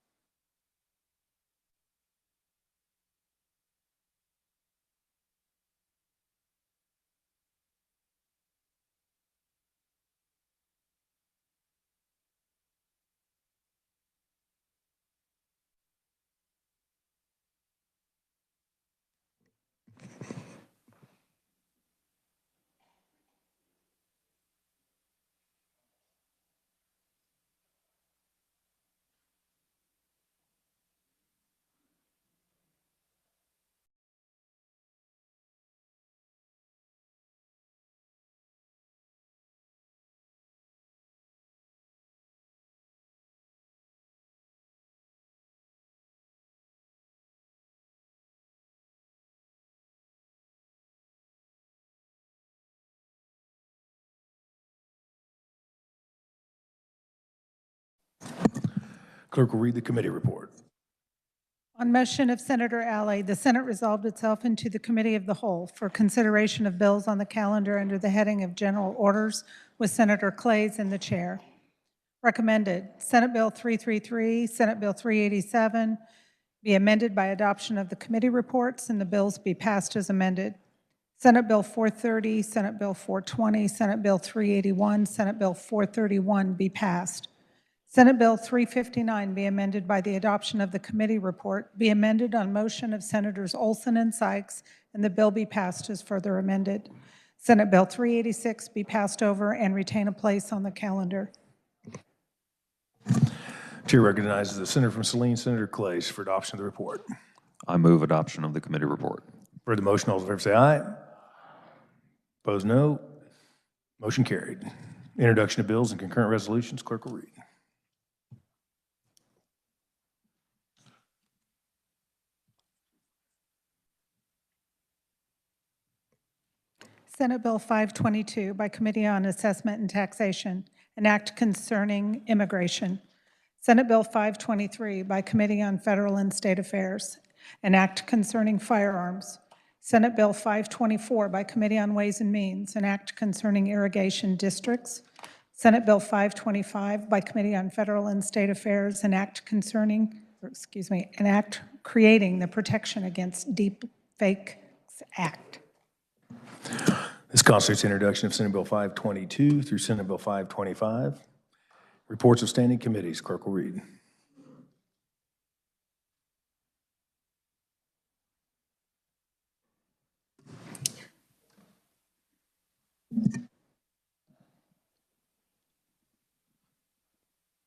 Clerk will read the committee report. On motion of Senator Alley, the Senate resolved itself into the Committee of the Whole for consideration of bills on the calendar under the heading of General Orders with Senator Clays in the chair. Recommended, Senate Bill 333, Senate Bill 387 be amended by adoption of the committee reports and the bills be passed as amended. Senate Bill 430, Senate Bill 420, Senate Bill 381, Senate Bill 431 be passed. Senate Bill 359 be amended by the adoption of the committee report, be amended on motion of Senators Olson and Sykes, and the bill be passed as further amended. Senate Bill 386 be passed over and retain a place on the calendar. Chair recognizes the senator from Saline, Senator Clays, for adoption of the report. I move adoption of the committee report. For the motion, all those in favor say aye. Opposed, no. Motion carried. Introduction of bills and concurrent resolutions. Clerk will read. Senate Bill 522 by Committee on Assessment and Taxation, an act concerning immigration. Senate Bill 523 by Committee on Federal and State Affairs, an act concerning firearms. Senate Bill 524 by Committee on Ways and Means, an act concerning irrigation districts. Senate Bill 525 by Committee on Federal and State Affairs, an act concerning, an act creating the Protection Against Deep Fakes Act. This constitutes introduction of Senate Bill 522 through Senate Bill 525. Reports of standing committees. Clerk will read.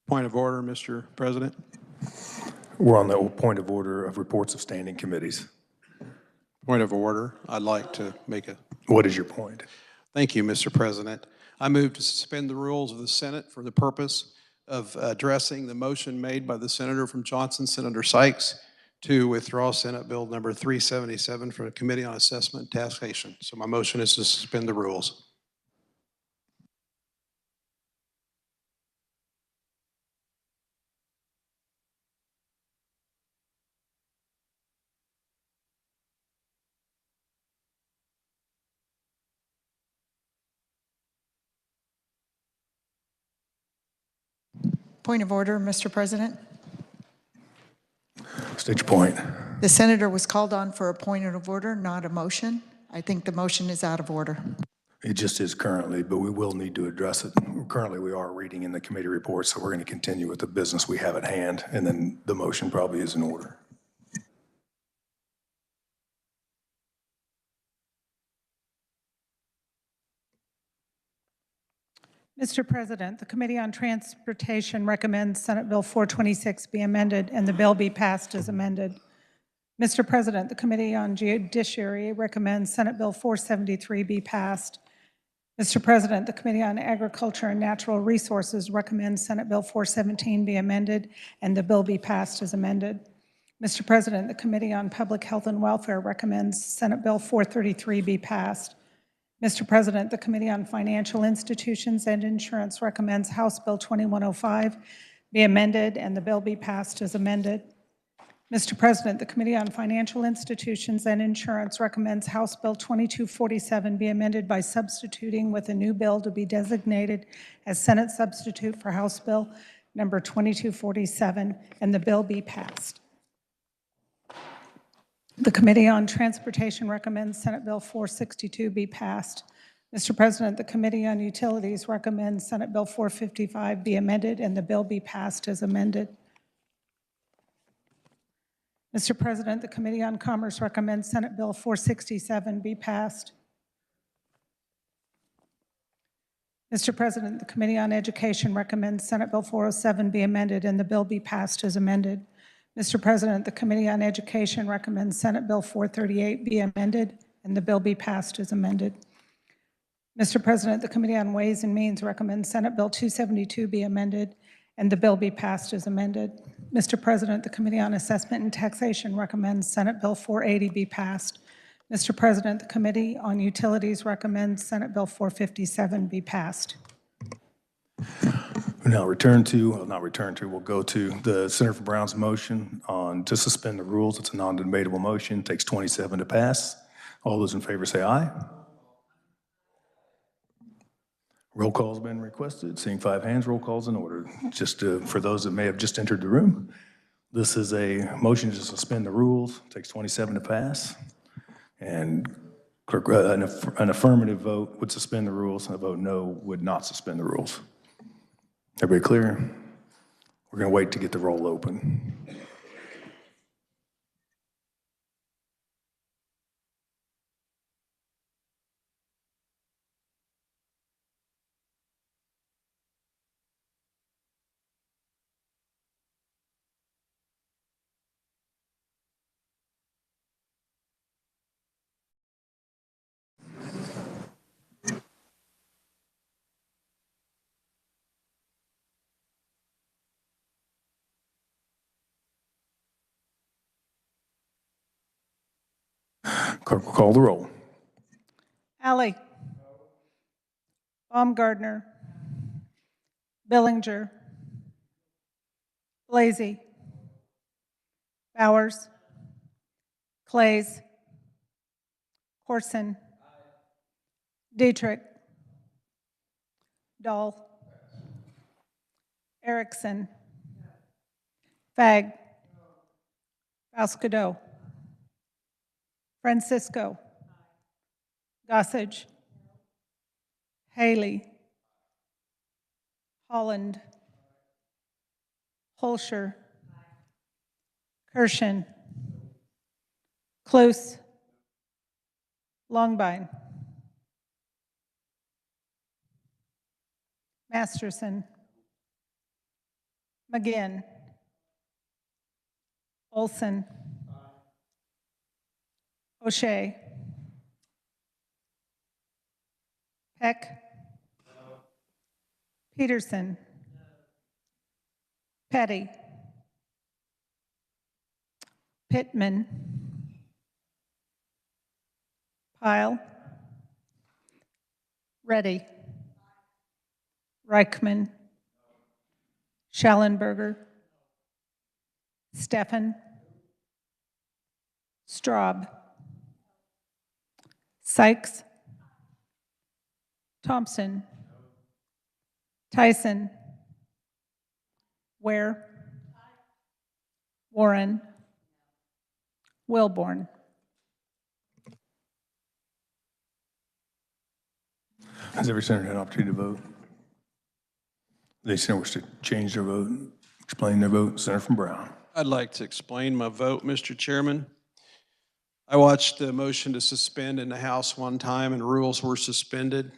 Point of order, Mr. President. We're on the point of order of reports of standing committees. Point of order. I'd like to make a... What is your point? Thank you, Mr. President. I move to suspend the rules of the Senate for the purpose of addressing the motion made by the senator from Johnson, Senator Sykes, to withdraw Senate Bill number 377 from the Committee on Assessment and Taxation. So my motion is to suspend the rules. Point of order, Mr. President. State your point. The senator was called on for a point of order, not a motion. I think the motion is out of order. It just is currently, but we will need to address it. Currently, we are reading in the committee report, so we're going to continue with the business we have at hand, and then the motion probably is in order. Mr. President, the Committee on Transportation recommends Senate Bill 426 be amended and the bill be passed as amended. Mr. President, the Committee on Judiciary recommends Senate Bill 473 be passed. Mr. President, the Committee on Agriculture and Natural Resources recommends Senate Bill 417 be amended and the bill be passed as amended. Mr. President, the Committee on Public Health and Welfare recommends Senate Bill 433 be passed. Mr. President, the Committee on Financial Institutions and Insurance recommends House Bill 2105 be amended and the bill be passed as amended. Mr. President, the Committee on Financial Institutions and Insurance recommends House Bill 2247 be amended by substituting with a new bill to be designated as Senate substitute for House Bill number 2247, and the bill be passed. The Committee on Transportation recommends Senate Bill 462 be passed. Mr. President, the Committee on Utilities recommends Senate Bill 455 be amended and the bill be passed as amended. Mr. President, the Committee on Commerce recommends Senate Bill 467 be passed. Mr. President, the Committee on Education recommends Senate Bill 407 be amended and the bill be passed as amended. Mr. President, the Committee on Education recommends Senate Bill 438 be amended and the bill be passed as amended. Mr. President, the Committee on Ways and Means recommends Senate Bill 272 be amended and the bill be passed as amended. Mr. President, the Committee on Assessment and Taxation recommends Senate Bill 480 be passed. Mr. President, the Committee on Utilities recommends Senate Bill 457 be passed. Now we'll go to the Senator from Brown's motion on to suspend the rules. It's a non-debatable motion. Takes 27 to pass. All those in favor say aye. Roll call's been requested. Seeing 5 hands, roll call's in order. Just for those that may have just entered the room, this is a motion to suspend the rules. Takes 27 to pass. And clerk, an affirmative vote would suspend the rules, and a vote no would not suspend the rules. Everybody clear? We're going to wait to get the roll open. Clerk will call the roll. Alley. Baumgardner. Billinger. Blasey. Bowers. Clays. Corson. Dietrich. Dahl. Erickson. Fag. Vascadeau. Francisco. Gossage. Haley. Holland. Holscher. Kirshen. Close. Longbine. Masterson. McGinn. Olson. O'Shea. Peck. Peterson. Petty. Pittman. Pyle. Reddy. Reichman. Schallenberger. Steffen. Straub. Sykes. Thompson. Tyson. Ware. Warren. Wilborn. Has every senator had an opportunity to vote? They senator wish to change their vote, explain their vote. Senator from Brown. I'd like to explain my vote, Mr. Chairman. I watched the motion to suspend in the House one time, and rules were suspended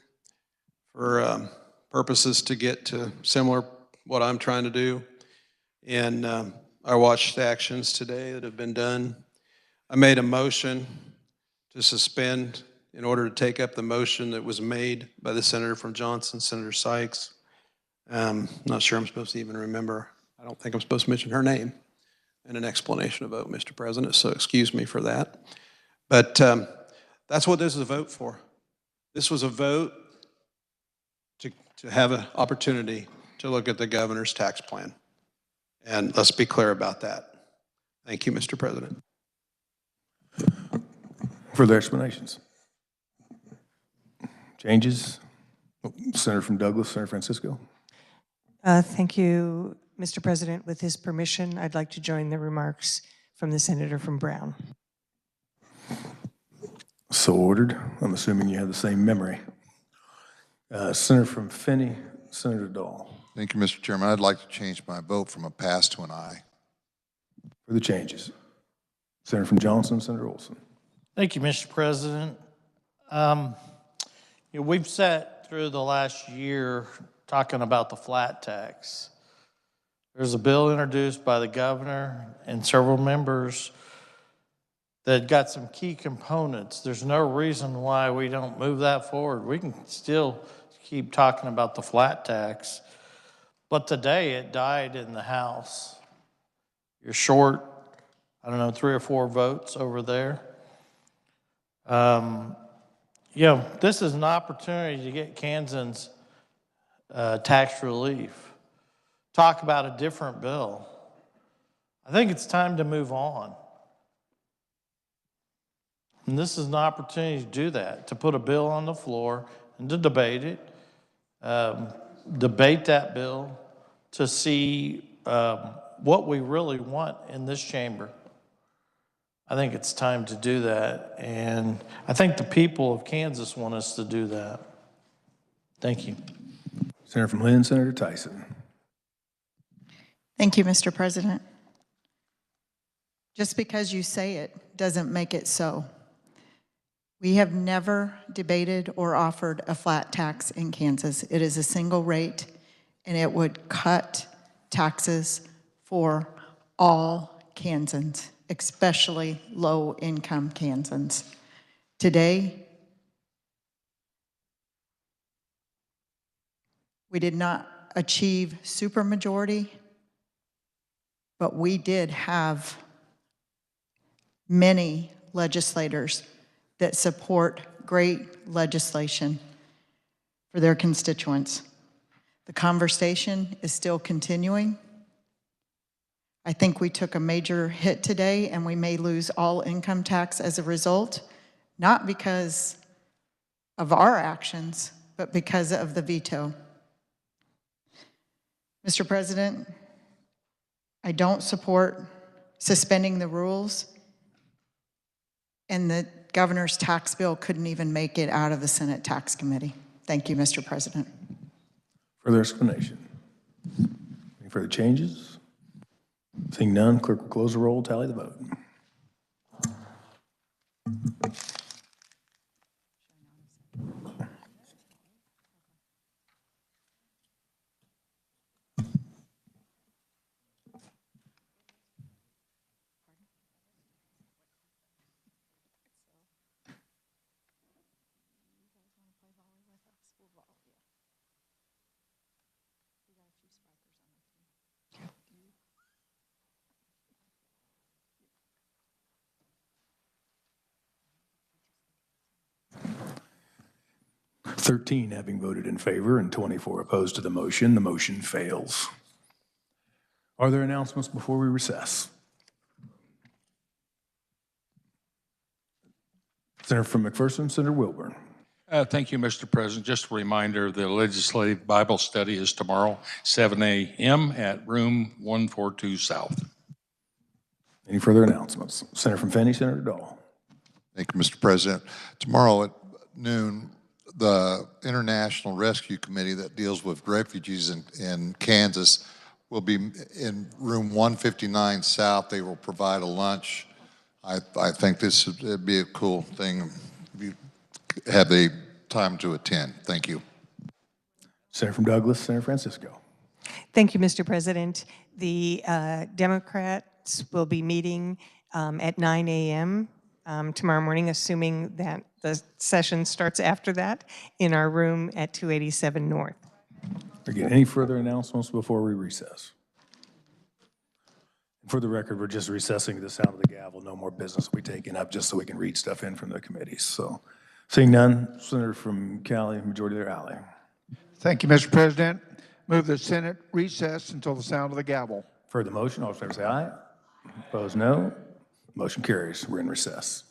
for purposes to get to similar what I'm trying to do. And I watched actions today that have been done. I made a motion to suspend in order to take up the motion that was made by the senator from Johnson, Senator Sykes. Not sure I'm supposed to even remember. I don't think I'm supposed to mention her name in an explanation of vote, Mr. President, so excuse me for that. But that's what this is a vote for. This was a vote to have an opportunity to look at the governor's tax plan. And let's be clear about that. Thank you, Mr. President. Further explanations? Changes? Senator from Douglas, Senator Francisco. Thank you, Mr. President. With his permission, I'd like to join the remarks from the senator from Brown. So ordered. I'm assuming you have the same memory. Senator from Finney, Senator Dahl. Thank you, Mr. Chairman. I'd like to change my vote from a pass to an aye. For the changes. Senator from Johnson, Senator Olson. Thank you, Mr. President. We've sat through the last year talking about the flat tax. There's a bill introduced by the governor and several members that got some key components. There's no reason why we don't move that forward. We can still keep talking about the flat tax, but today it died in the House. You're short, I don't know, 3 or 4 votes over there. This is an opportunity to get Kansans tax relief. talk about a different bill. I think it's time to move on. And this is an opportunity to do that, to put a bill on the floor and to debate it, debate that bill to see what we really want in this chamber. I think it's time to do that, and I think the people of Kansas want us to do that. Thank you. Senator from Lynn, Senator Tyson. Thank you, Mr. President. Just because you say it doesn't make it so. We have never debated or offered a flat tax in Kansas. It is a single rate, and it would cut taxes for all Kansans, especially low-income Kansans. Today, we did not achieve supermajority, but we did have many legislators that support great legislation for their constituents. The conversation is still continuing. I think we took a major hit today, and we may lose all income tax as a result, not because of our actions, but because of the veto. Mr. President, I don't support suspending the rules, and the governor's tax bill couldn't even make it out of the Senate Tax Committee. Thank you, Mr. President. Further explanation? Any further changes? Seeing none, clerk will close the roll, tally the vote. Thirteen having voted in favor and 24 opposed to the motion fails. Are there announcements before we recess? Senator from McPherson, Senator Wilburn. Thank you, Mr. President. Just a reminder, the Legislative Bible Study is tomorrow, 7 a.m. at room 142 South. Any further announcements? Senator from Fenney, Senator Dahl. Thank you, Mr. President. Tomorrow at noon, the International Rescue Committee that deals with refugees in Kansas will be in room 159 South. They will provide a lunch. I think this would be a cool thing if you have the time to attend. Thank you. Senator from Douglas, Senator Francisco. Thank you, Mr. President. The Democrats will be meeting at 9 a.m. Tomorrow morning, assuming that the session starts after that, in our room at 287 North. Again, any further announcements before we recess? For the record, we're just recessing the sound of the gavel. No more business will be taken up, just so we can read stuff in from the committees. So, seeing none, Senator from Cali, Majority Leader Alley. Thank you, Mr. President. Move the Senate recess until the sound of the gavel. For the motion, all in favor say aye. Opposed, no. Motion carries. We're in recess.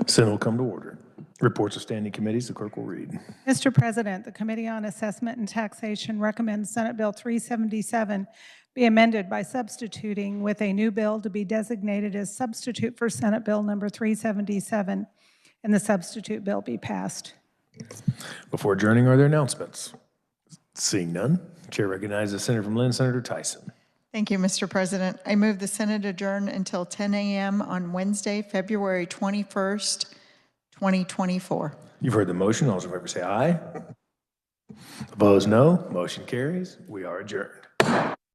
Senate will come to order. Reports of standing committees, the clerk will read. Mr. President, the Committee on Assessment and Taxation recommends Senate Bill 377 be amended by substituting with a new bill to be designated as substitute for Senate Bill number 377, and the substitute bill be passed. Before adjourning, are there announcements? Seeing none, Chair recognizes Senator from Lynn, Senator Tyson. Thank you, Mr. President. I move the Senate adjourn until 10 a.m. on Wednesday, February 21st, 2024. You've heard the motion. All those in favor say aye. Opposed, no. Motion carries. We are adjourned.